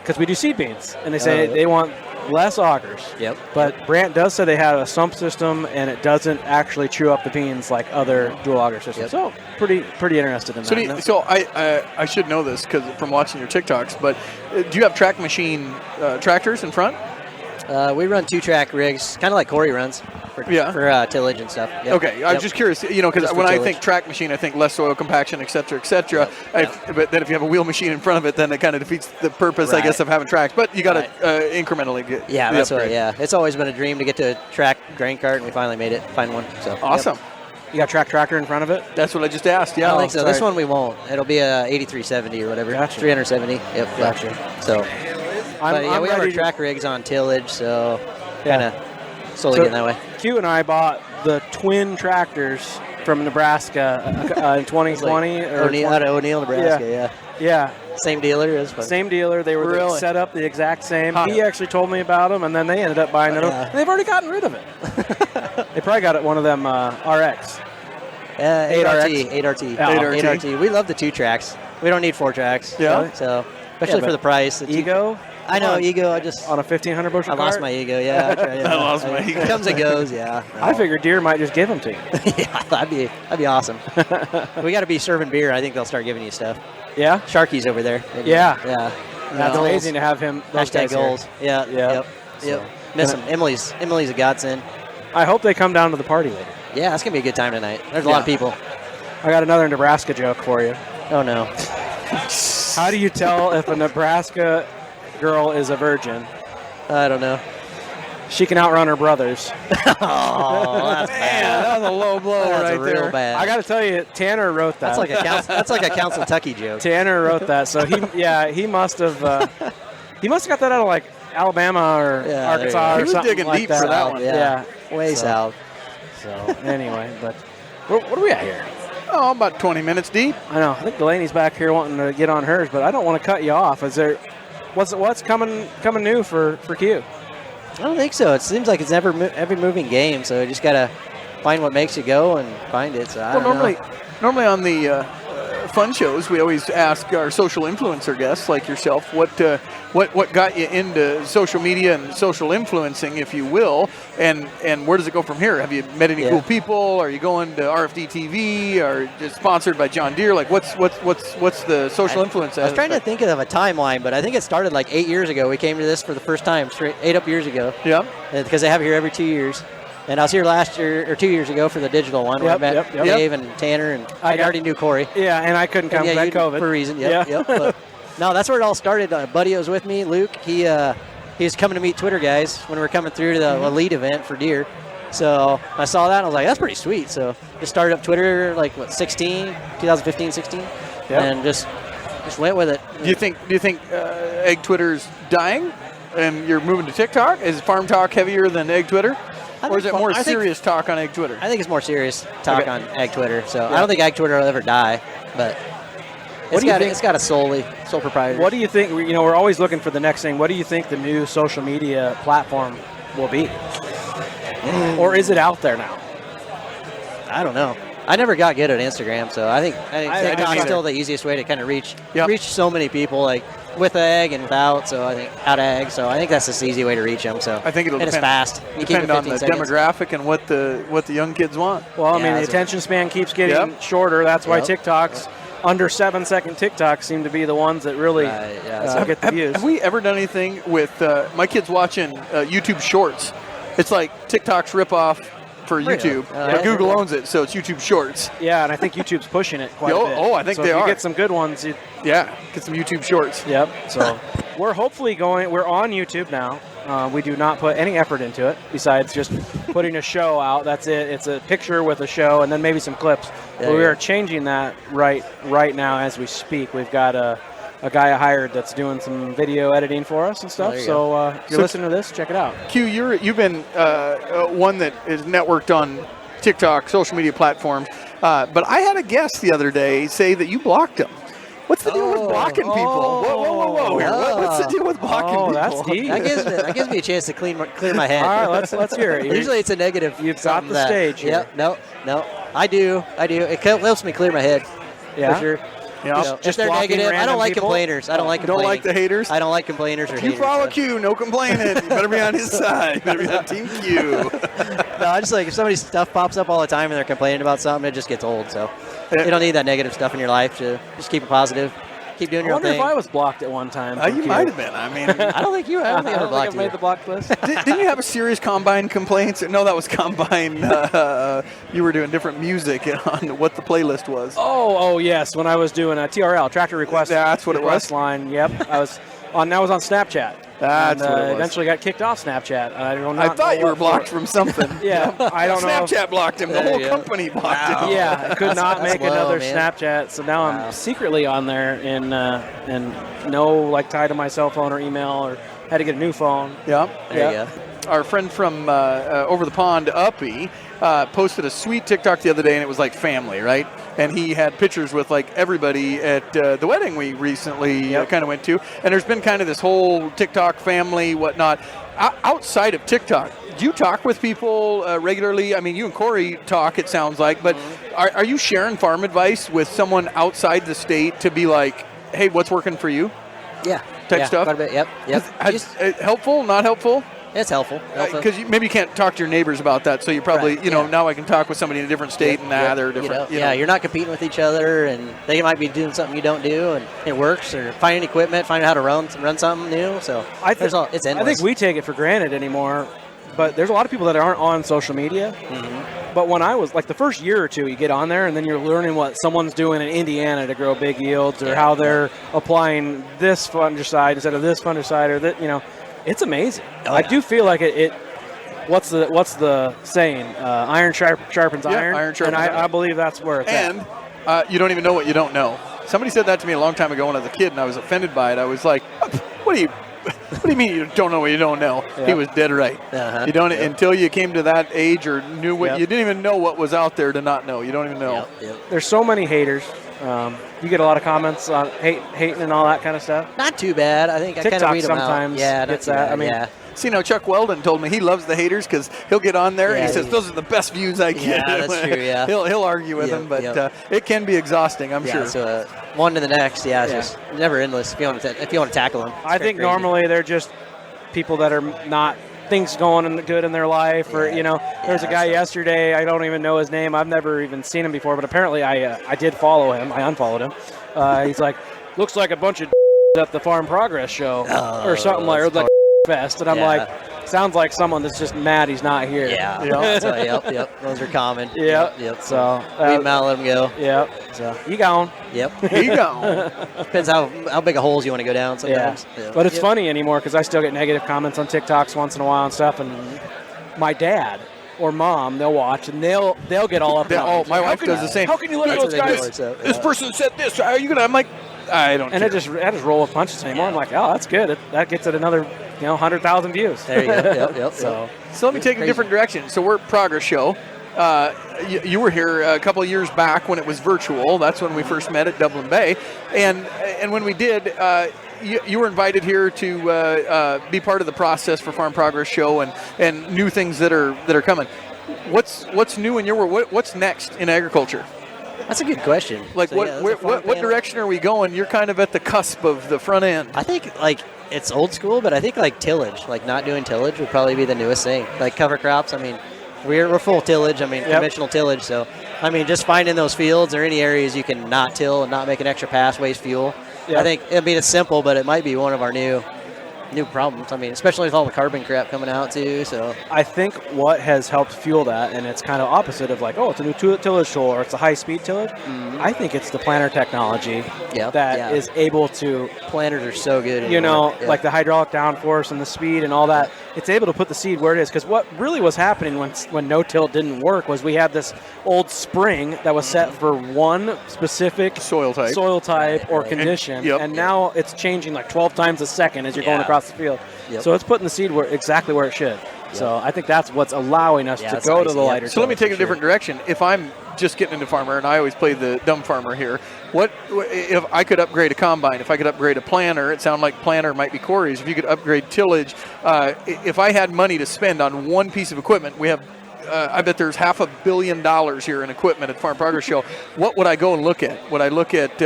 Speaker 7: because we do seed beans, and they say they want less augers.
Speaker 4: Yep.
Speaker 7: But Brant does say they have a sump system, and it doesn't actually chew up the beans like other dual auger systems.
Speaker 4: Yep.
Speaker 7: So pretty interested in that.
Speaker 3: So I should know this because from watching your TikToks, but do you have track machine tractors in front?
Speaker 4: We run 2-track rigs, kind of like Corey runs for tillage and stuff. Yep.
Speaker 3: Okay, I'm just curious, because
Speaker 4: Just
Speaker 3: when
Speaker 4: for
Speaker 3: I
Speaker 4: tillage.
Speaker 3: think track machine, I think less soil compaction, et cetera, et cetera. But then if you have a wheel machine in front of it, then it kind of defeats the purpose, I guess, of having tracks. But you got to incrementally get
Speaker 4: Yeah,
Speaker 3: the
Speaker 4: that's
Speaker 3: upgrade.
Speaker 4: It's always been a dream to get to a track grain cart, and we finally made it. Find one. So
Speaker 3: Awesome.
Speaker 4: Yep.
Speaker 7: You got track tractor in front of it?
Speaker 3: That's what I just asked.
Speaker 4: I
Speaker 3: Yeah.
Speaker 4: don't think so.
Speaker 3: Sorry.
Speaker 4: This one we won't. It'll be a 8370 or whatever.
Speaker 7: Gotcha.
Speaker 4: 370. Yep.
Speaker 7: Gotcha.
Speaker 4: So,
Speaker 7: I'm
Speaker 4: we have our
Speaker 7: ready
Speaker 4: track rigs on tillage, so kind of slowly getting that way.
Speaker 7: Q and I bought the twin tractors from Nebraska in 2020.
Speaker 4: Out of O'Neill, Nebraska.
Speaker 7: Yeah.
Speaker 4: Same dealer. It was fun.
Speaker 7: Same dealer. They were
Speaker 3: Really?
Speaker 7: set up the exact same. He actually told me about them, and then they ended up buying it.
Speaker 4: Yeah.
Speaker 7: And they've already gotten rid of it. They probably got it one of them RX.
Speaker 4: 8RT. 8RT.
Speaker 7: Yeah.
Speaker 4: 8RT. We love the 2 tracks. We don't need 4 tracks.
Speaker 3: Yeah.
Speaker 4: So especially for the price.
Speaker 7: Ego.
Speaker 4: I know ego. I just
Speaker 7: On a 1,500 bushel
Speaker 4: I lost
Speaker 7: cart?
Speaker 4: my ego. Yeah.
Speaker 3: I lost my ego.
Speaker 4: It comes and goes. Yeah.
Speaker 7: I figured deer might just give them to you.
Speaker 4: Yeah, that'd be awesome. We got to be serving beer. I think they'll start giving you stuff.
Speaker 7: Yeah?
Speaker 4: Sharky's over there.
Speaker 7: Yeah.
Speaker 4: Yeah.
Speaker 7: That's
Speaker 4: Goals.
Speaker 7: amazing to have him. Those
Speaker 4: Hashtag
Speaker 7: guys here.
Speaker 4: goals. Yeah.
Speaker 7: Yeah.
Speaker 4: Yep. Miss him. Emily's a godsend.
Speaker 7: I hope they come down to the party later.
Speaker 4: Yeah, it's gonna be a good time tonight. There's a lot of people.
Speaker 7: I got another Nebraska joke for you.
Speaker 4: Oh no.
Speaker 7: How do you tell if a Nebraska girl is a virgin?
Speaker 4: I don't know.
Speaker 7: She can outrun her brothers.
Speaker 4: Oh, that's bad.
Speaker 3: That was a low blow
Speaker 4: That's
Speaker 3: right
Speaker 4: real
Speaker 3: there.
Speaker 4: bad.
Speaker 7: I got to tell you, Tanner wrote that.
Speaker 4: That's like a Council Tucky joke.
Speaker 7: Tanner wrote that, so he must have got that out of like Alabama or
Speaker 4: Yeah, there you
Speaker 7: Arkansas
Speaker 4: go.
Speaker 7: or
Speaker 3: He was
Speaker 7: something
Speaker 3: digging
Speaker 7: like
Speaker 3: deep
Speaker 7: that.
Speaker 3: for that one.
Speaker 4: Yeah. Way
Speaker 7: So-
Speaker 4: south.
Speaker 7: So anyway, but what are we at here?
Speaker 3: Oh, about 20 minutes deep.
Speaker 7: I know. I think Delaney's back here wanting to get on hers, but I don't want to cut you off. Is there what's coming new for Q?
Speaker 4: I don't think so. It seems like it's every moving game, so you just gotta find what makes you go and find it. So I don't know.
Speaker 3: Normally on the fun shows, we always ask our social influencer guests like yourself what got you into social media and social influencing, if you will, and where does it go from here? Have you met any cool people? Are you going to RFD TV? Or just sponsored by John Deere? Like what's the social influence?
Speaker 4: I was trying to think of a timeline, but I think it started like 8 years ago. We came to this for the first time, 8 up years ago.
Speaker 3: Yeah.
Speaker 4: Because they have it here every 2 years. And I was here last year or 2 years ago for the digital one where I met Dave and Tanner, and I already knew Corey.
Speaker 7: Yeah, and I couldn't come because of COVID.
Speaker 4: For a reason. Yep. But, no, that's where it all started. A buddy was with me, Luke. He was coming to meet Twitter guys when we were coming through to the Elite event for deer. So I saw that and I was like, that's pretty sweet. So just started up Twitter like 2015, 16, and just went with it.
Speaker 3: Do you think egg Twitter's dying, and you're moving to TikTok? Is Farm Talk heavier than egg Twitter, or is it more serious talk on egg Twitter?
Speaker 4: I think it's more serious talk on Ag Twitter. So I don't think Ag Twitter will ever die, but it's got a sole proprietor.
Speaker 7: What do you think? We're always looking for the next thing. What do you think the new social media platform will be? Or is it out there now?
Speaker 4: I don't know. I never got good at Instagram, so I think TikTok is
Speaker 3: either.
Speaker 4: still the easiest way to kind of reach
Speaker 3: Yep.
Speaker 4: so many people, like with ag and without. So I think out ag. So I think that's just the easy way to reach them. So
Speaker 3: I think it'll
Speaker 4: and it's fast. You keep it
Speaker 3: depend on
Speaker 4: 15
Speaker 3: the
Speaker 4: seconds.
Speaker 3: demographic and what the young kids want.
Speaker 7: Well, I
Speaker 4: Yeah,
Speaker 7: mean, the
Speaker 4: that's
Speaker 7: attention span keeps getting shorter. That's why
Speaker 4: Yep.
Speaker 7: TikToks, under 7-second TikToks, seem to be the ones that really
Speaker 4: Right, yeah,
Speaker 7: get the views.
Speaker 3: Have we ever done anything with my kids watching YouTube Shorts? It's like TikTok's ripoff for YouTube, but Google owns it, so it's YouTube Shorts.
Speaker 7: Yeah, and I think YouTube's pushing it quite a bit.
Speaker 3: I think
Speaker 7: so
Speaker 3: they
Speaker 7: if
Speaker 3: are.
Speaker 7: you get some good ones.
Speaker 3: Yeah, get some YouTube Shorts.
Speaker 7: Yep. So we're hopefully going. We're on YouTube now. We do not put any effort into it besides just putting a show out. That's it. It's a picture with a show and then maybe some clips. But we are changing that right now as we speak. We've got a guy I hired that's doing some video editing for us and stuff. So if you're listening to this, check it out.
Speaker 3: Q, you've been one that is networked on TikTok, social media platforms. But I had a guest the other day say that you blocked him. What's the deal with blocking people? Whoa here. What's the deal with blocking people?
Speaker 7: That's deep.
Speaker 4: That gives me a chance to clear my head.
Speaker 7: All right, let's hear it.
Speaker 4: Usually it's a negative.
Speaker 7: You've got the stage here.
Speaker 4: Yep. No. I do. It helps me clear my head.
Speaker 7: Yeah.
Speaker 4: For sure.
Speaker 3: Yeah.
Speaker 4: If they're negative, I don't like complainers. I don't like complaining.
Speaker 3: Don't like the haters?
Speaker 4: I don't like complainers or
Speaker 3: If you
Speaker 4: haters.
Speaker 3: follow Q, no complaining. You better be on his side. You better be on Team Q.
Speaker 4: No, I just like if somebody's stuff pops up all the time and they're complaining about something, it just gets old. So you don't need that negative stuff in your life. To just keep it positive. Keep doing your own
Speaker 7: I wonder
Speaker 4: thing.
Speaker 7: if I was blocked at one time.
Speaker 3: You might have been. I mean,
Speaker 4: I don't think you. I don't think I ever blocked
Speaker 7: I've made the block list.
Speaker 3: Didn't you have a serious Combine complaints? No, that was Combine. You were doing different music on what the playlist was.
Speaker 7: Oh yes, when I was doing a TRL, tractor request.
Speaker 3: That's what it was?
Speaker 7: Request line. Yep, I was on Snapchat.
Speaker 3: That's what it was.
Speaker 7: Eventually got kicked off Snapchat.
Speaker 3: I thought you were blocked from something.
Speaker 7: Yeah, I don't know.
Speaker 3: Snapchat blocked him. The whole company blocked him.
Speaker 7: Yeah, I could not make
Speaker 4: low,
Speaker 7: another
Speaker 4: man.
Speaker 7: Snapchat, so now I'm secretly on there and no tie to my cell phone or email, or had to get a new phone.
Speaker 3: Yeah.
Speaker 4: There you go.
Speaker 3: Our friend from over the pond, Uppy, posted a sweet TikTok the other day, and it was like family, right? And he had pictures with like everybody at the wedding we recently kind of went to. And there's been kind of this whole TikTok family, whatnot. Outside of TikTok, do you talk with people regularly? I mean, you and Corey talk, it sounds like, but are you sharing farm advice with someone outside the state to be like, hey, what's working for you?
Speaker 4: Yeah.
Speaker 3: Type stuff?
Speaker 4: Quite a bit. Yep.
Speaker 3: Helpful, not helpful?
Speaker 4: It's helpful.
Speaker 3: Because maybe you can't talk to your neighbors about that, so you probably, now I can talk with somebody in a different state and they're different.
Speaker 4: You're not competing with each other, and they might be doing something you don't do, and it works, or finding equipment, finding out how to run something new. So it's endless.
Speaker 7: I think we take it for granted anymore, but there's a lot of people that aren't on social media. Mm-hmm. But when I was, like the first year or two, you get on there, and then you're learning what someone's doing in Indiana to grow big yields, or how they're applying this fungicide instead of this fungicide, or that, it's amazing. I do feel like it. What's the saying? Iron sharpens iron.
Speaker 3: Iron sharpens
Speaker 7: and
Speaker 3: iron.
Speaker 7: I believe that's where it's at.
Speaker 3: And you don't even know what you don't know. Somebody said that to me a long time ago when I was a kid, and I was offended by it. I was like, "What do you mean you don't know what you don't know?" Yep. He was dead right.
Speaker 4: Uh-huh.
Speaker 3: You don't until you came to that age or knew what you didn't even know what was out there to not know. You don't even know.
Speaker 4: Yep.
Speaker 7: There's so many haters. You get a lot of comments on hating and all that kind of stuff.
Speaker 4: Not too bad. I think
Speaker 7: TikTok
Speaker 4: I kind of read them
Speaker 7: sometimes
Speaker 4: out. Yeah,
Speaker 7: gets
Speaker 4: not too
Speaker 7: that.
Speaker 4: bad.
Speaker 7: I mean,
Speaker 4: yeah.
Speaker 3: See, now Chuck Weldon told me he loves the haters because he'll get on there and he
Speaker 4: Yeah,
Speaker 3: says, those are the best views I get.
Speaker 4: Yeah, that's true, yeah.
Speaker 3: He'll argue with them, but it can be exhausting, I'm sure.
Speaker 4: So one to the next, it's just never endless if you want to tackle them.
Speaker 7: I think normally they're just people that are not things going good in their life, or there's a guy yesterday, I don't even know his name, I've never even seen him before, but apparently I did follow him. I unfollowed him. He's like, looks like a bunch of at the Farm Progress show or something like fest, and I'm like, sounds like someone that's just mad he's not here.
Speaker 4: So, yep, those are common.
Speaker 7: Yep. So
Speaker 4: we might let them go.
Speaker 7: Yep. So you gone.
Speaker 4: Yep.
Speaker 3: He gone.
Speaker 4: Depends how big a holes you want to go down sometimes.
Speaker 7: Yeah. But it's funny anymore because I still get negative comments on TikToks once in a while and stuff, and my dad or mom, they'll watch and they'll get all up.
Speaker 3: My wife does the same.
Speaker 7: How can you let those guys?
Speaker 3: This person said this. Are you gonna? I'm like, I don't.
Speaker 7: And I just roll with punches anymore. I'm like, oh, that's good. That gets it another 100,000 views.
Speaker 4: There you go. Yep.
Speaker 3: So let me take a different direction. So we're a Progress Show. You were here a couple of years back when it was virtual. That's when we first met at Dublin Bay, and when we did. You were invited here to be part of the process for Farm Progress Show and new things that are coming. What's new in your world? What's next in agriculture?
Speaker 4: That's a good question.
Speaker 3: Like what direction are we going? You're kind of at the cusp of the front end.
Speaker 4: I think it's old school, but I think tillage, not doing tillage would probably be the newest thing. Like cover crops. I mean, we're full tillage. Conventional tillage. So just finding those fields or any areas you can not till and not make an extra pass, waste fuel. Yep. I think it's simple, but it might be one of our new new problems. I mean, especially with all the carbon crap coming out too. So
Speaker 7: I think what has helped fuel that, and it's kind of opposite of like, oh, it's a new tillage tool or it's a high-speed tillage. I think it's the planter technology that is able to.
Speaker 4: Planters are so good.
Speaker 7: You know, like the hydraulic downforce and the speed and all that. It's able to put the seed where it is. Because what really was happening when no-till didn't work was we had this old spring that was set for one specific
Speaker 3: soil type
Speaker 7: or condition, and now it's changing like 12 times a second as you're going across the field. So it's putting the seed exactly where it should. So I think that's what's allowing us to go to the lighter.
Speaker 3: So let me take a different direction. If I'm just getting into farmer, and I always play the dumb farmer here, what if I could upgrade a combine? If I could upgrade a planter, it sounded like planter might be Corey's. If you could upgrade tillage, if I had money to spend on one piece of equipment, we have. I bet there's $500 million here in equipment at Farm Progress Show. What would I go and look at? Would I look at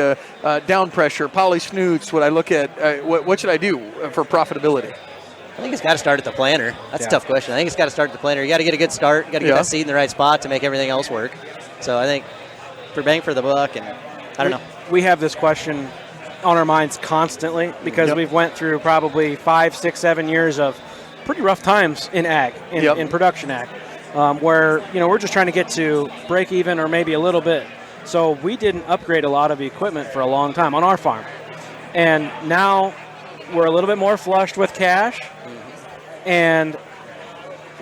Speaker 3: down pressure, poly snoots? Would I look at what should I do for profitability?
Speaker 4: I think it's got to start at the planter. That's a tough question. I think it's got to start at the planter. You got to get a good start. You got to get that seed in the right spot to make everything else work. So I think for bang for the buck, and I don't know.
Speaker 7: We have this question on our minds constantly because we've went through probably 5, 6, 7 years of pretty rough times in ag, in production ag. Where we're just trying to get to break even or maybe a little bit. So we didn't upgrade a lot of the equipment for a long time on our farm. And now we're a little bit more flushed with cash. And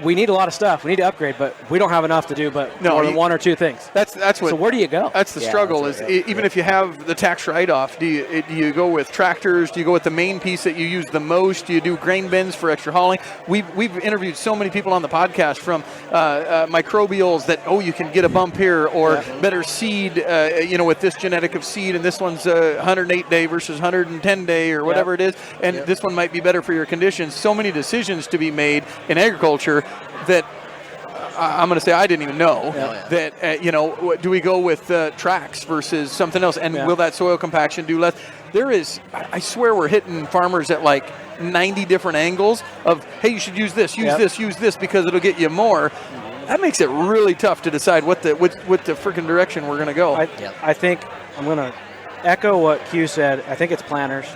Speaker 7: we need a lot of stuff. We need to upgrade, but we don't have enough to do but more than one or two things.
Speaker 3: That's what.
Speaker 7: So where do you go?
Speaker 3: That's the struggle. Even if you have the tax write-off, do you go with tractors? Do you go with the main piece that you use the most? Do you do grain bins for extra hauling? We've interviewed so many people on the podcast from microbials that you can get a bump here or better seed. With this genetic of seed, and this one's 108 day versus 110 day or whatever it is, and this one might be better for your conditions. So many decisions to be made in agriculture that I'm going to say I didn't even know that, do we go with tracks versus something else? And will that soil compaction do less? I swear we're hitting farmers at like 90 different angles of, hey, you should use this, use this because it'll get you more. That makes it really tough to decide what the freaking direction we're going to go.
Speaker 7: I think I'm going to echo what Q said. I think it's planters.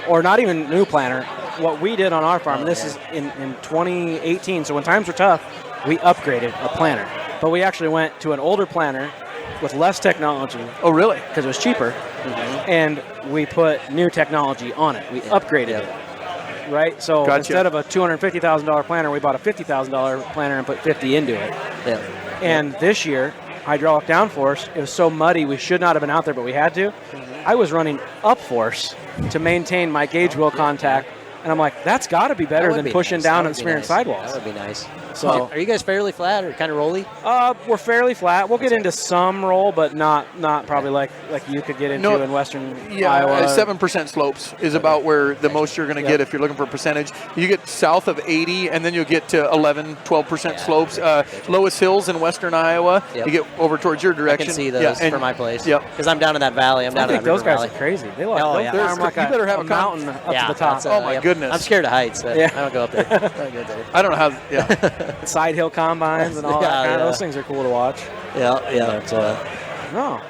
Speaker 7: Or not even new planter. What we did on our farm, this is in 2018, so when times were tough, we upgraded a planter. But we actually went to an older planter with less technology.
Speaker 3: Oh, really?
Speaker 7: Because it was cheaper. And we put new technology on it. We upgraded it. Right? So instead of a $250,000 planter, we bought a $50,000 planter and put 50 into it. And this year, hydraulic downforce, it was so muddy we should not have been out there, but we had to. I was running up force to maintain my gauge wheel contact, and I'm like, that's got to be better than pushing down and smearing sidewalls.
Speaker 4: That would be nice.
Speaker 7: So,
Speaker 4: are you guys fairly flat or kind of rolly?
Speaker 7: We're fairly flat. We'll get into some roll, but not probably like you could get into in western Iowa.
Speaker 3: 7% slopes is about where the most you're going to get if you're looking for percentage. You get south of 80, and then you'll get to 11, 12% slopes. Lowest hills in western Iowa, you get over towards your direction.
Speaker 4: I can see those for my place. Because I'm down in that valley. I'm down in that
Speaker 7: those guys
Speaker 4: valley.
Speaker 7: are crazy. They
Speaker 3: you better have a
Speaker 7: mountain up to the top.
Speaker 3: Oh, my goodness.
Speaker 4: I'm scared of heights, but I don't go up there.
Speaker 3: I don't know how,
Speaker 7: Side hill combines and all that kind of those things are cool to watch.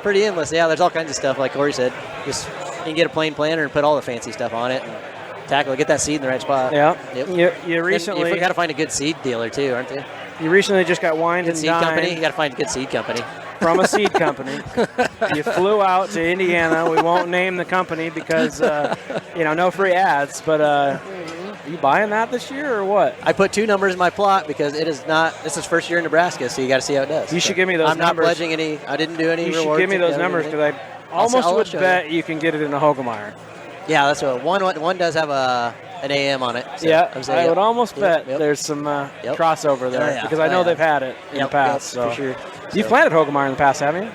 Speaker 4: Pretty endless. There's all kinds of stuff like Corey said. Just you can get a plain planter and put all the fancy stuff on it and tackle it, get that seed in the right spot.
Speaker 7: You recently
Speaker 4: you got to find a good seed dealer too, aren't you?
Speaker 7: You recently just got wined and
Speaker 4: seed
Speaker 7: dined
Speaker 4: company. You got to find a good seed company.
Speaker 7: From a seed company. You flew out to Indiana. We won't name the company because no free ads, but are you buying that this year or what?
Speaker 4: I put 2 numbers in my plot because this is first year in Nebraska, so you got to see how it does.
Speaker 7: You should give me those numbers.
Speaker 4: I'm not pledging any. I didn't do any
Speaker 7: rewards.
Speaker 4: You
Speaker 7: should give me those numbers because I almost would bet you can get it in a Hogemeyer.
Speaker 4: Yeah, that's what one does have an AM on it. So
Speaker 7: I would almost bet there's some crossover there because I know they've had it in the past. So.
Speaker 4: For sure.
Speaker 7: You've planted Hogemeyer in the past, haven't you?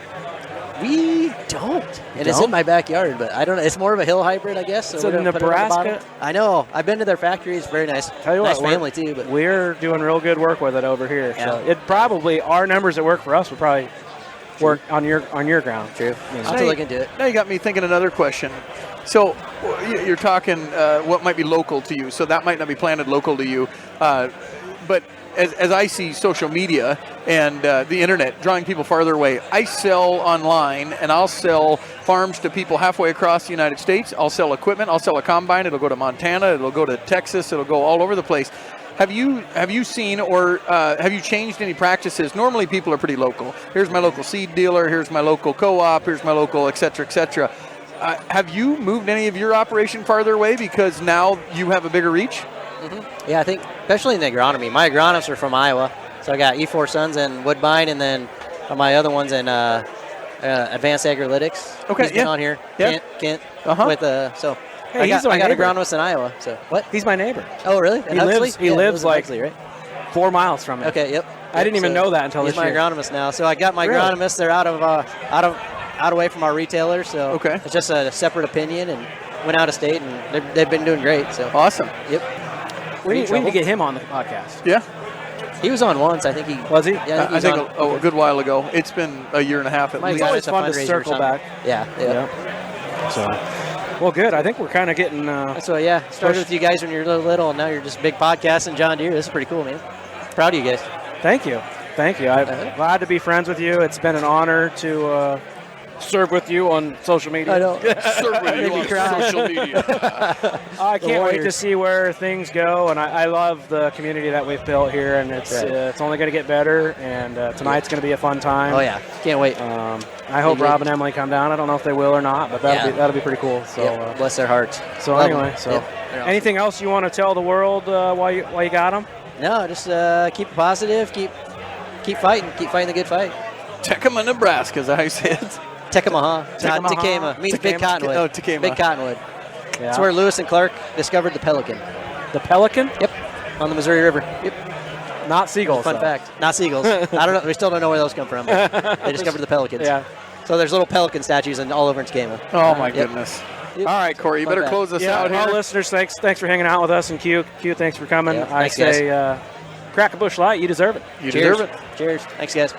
Speaker 4: We don't. It's in my backyard, but I don't know. It's more of a hill hybrid, I guess.
Speaker 7: So Nebraska.
Speaker 4: I know. I've been to their factory. It's very nice.
Speaker 7: Tell you
Speaker 4: nice
Speaker 7: what,
Speaker 4: family too. But
Speaker 7: we're doing real good work with it over here. Yeah. So it probably our numbers that work for us would probably work on your ground.
Speaker 4: True. I'll have to look into it.
Speaker 3: Now you got me thinking another question. So you're talking what might be local to you. So that might not be planted local to you, but as I see social media and the internet drawing people farther away, I sell online and I'll sell farms to people halfway across the United States. I'll sell equipment. I'll sell a combine. It'll go to Montana. It'll go to Texas. It'll go all over the place. Have you seen or have you changed any practices? Normally people are pretty local. Here's my local seed dealer. Here's my local co-op. Here's my local et cetera, et cetera. Have you moved any of your operation farther away because now you have a bigger reach?
Speaker 4: Mm-hmm. Yeah, I think especially in the agronomy. My agronomists are from Iowa, so I got E4 Sons and Woodbine, and then my other ones in Advanced Agrilytics.
Speaker 3: Okay,
Speaker 4: He's been on here.
Speaker 3: Yeah.
Speaker 4: Kent
Speaker 3: Uh-huh.
Speaker 4: so
Speaker 7: Hey,
Speaker 4: I
Speaker 7: he's
Speaker 4: got
Speaker 7: my neighbor.
Speaker 4: agronomists in Iowa. So what?
Speaker 7: He's my neighbor.
Speaker 4: Oh, really?
Speaker 7: He lives
Speaker 4: Yeah,
Speaker 7: lives
Speaker 4: in
Speaker 7: like
Speaker 4: Huxley, right?
Speaker 7: 4 miles from me.
Speaker 4: Okay, yep.
Speaker 7: I didn't even know that until
Speaker 4: he's
Speaker 7: this
Speaker 4: my
Speaker 7: year.
Speaker 4: agronomist now. So I got my
Speaker 7: Really?
Speaker 4: agronomists. They're out away from our retailers. So
Speaker 3: Okay.
Speaker 4: it's just a separate opinion, and went out of state, and they've been doing great. So
Speaker 3: Awesome.
Speaker 4: yep.
Speaker 7: We need to get him on the podcast.
Speaker 3: Yeah.
Speaker 4: He was on once. I think he
Speaker 7: Was he?
Speaker 4: Yeah,
Speaker 3: I think a good while ago. It's been a year and a half at
Speaker 4: Might
Speaker 3: least.
Speaker 4: be
Speaker 7: always
Speaker 4: at a
Speaker 7: fun to
Speaker 4: fundraiser or
Speaker 7: circle
Speaker 4: something.
Speaker 7: back.
Speaker 4: Yeah.
Speaker 7: So, well, good. I think we're kind of getting.
Speaker 4: So yeah, started with you guys when you were little, and now you're just big podcast and John Deere. This is pretty cool, man. Proud of you guys.
Speaker 7: Thank you. I'm glad to be friends with you. It's been an honor to serve with you on social media.
Speaker 4: I know.
Speaker 3: Serve with you
Speaker 4: Made me
Speaker 3: on
Speaker 4: cry.
Speaker 3: social media.
Speaker 7: I can't wait to
Speaker 4: Warriors.
Speaker 7: see where things go, and I love the community that we've built here, and it's only going to get better. And tonight's going to be a fun time.
Speaker 4: Oh yeah, can't wait.
Speaker 7: I hope
Speaker 4: Big
Speaker 7: Rob and Emily come down. I don't know if they will or not, but that'll be pretty cool. So
Speaker 4: Yep. Bless their hearts.
Speaker 7: so
Speaker 4: Love
Speaker 7: anyway,
Speaker 4: them.
Speaker 7: so
Speaker 4: Yep. They're awesome.
Speaker 7: anything else you want to tell the world while you got them?
Speaker 4: No, just keep it positive. Keep fighting. Keep fighting the good fight.
Speaker 3: Tecuma, Nebraska, is that how you say it?
Speaker 4: Tecamaha, not
Speaker 7: Tecamaha.
Speaker 4: Tecama. Means big
Speaker 3: Tecama.
Speaker 4: cottonwood.
Speaker 3: Oh, Tecama.
Speaker 4: Big cottonwood.
Speaker 7: Yeah.
Speaker 4: That's where Lewis and Clark discovered the pelican.
Speaker 7: The pelican,
Speaker 4: Yep. On the Missouri River. Yep.
Speaker 7: not seagulls.
Speaker 4: Fun
Speaker 7: though.
Speaker 4: fact. Not seagulls. I don't know. We still don't know where those come from. But they discovered the pelicans.
Speaker 7: Yeah.
Speaker 4: So there's little pelican statues all over in Tecama.
Speaker 3: Oh, my
Speaker 4: Yep.
Speaker 3: goodness.
Speaker 4: Yep.
Speaker 3: All right, Corey, you
Speaker 4: Fun
Speaker 3: better
Speaker 4: fact.
Speaker 3: close us
Speaker 7: Yeah,
Speaker 3: out
Speaker 7: well,
Speaker 3: here.
Speaker 7: listeners, thanks for hanging out with us, and Q, thanks for coming.
Speaker 4: Yeah,
Speaker 7: I
Speaker 4: thanks, guys.
Speaker 7: say, crack a bush light. You deserve it.
Speaker 3: You
Speaker 4: Cheers.
Speaker 3: deserve it.
Speaker 4: Cheers. Thanks, guys.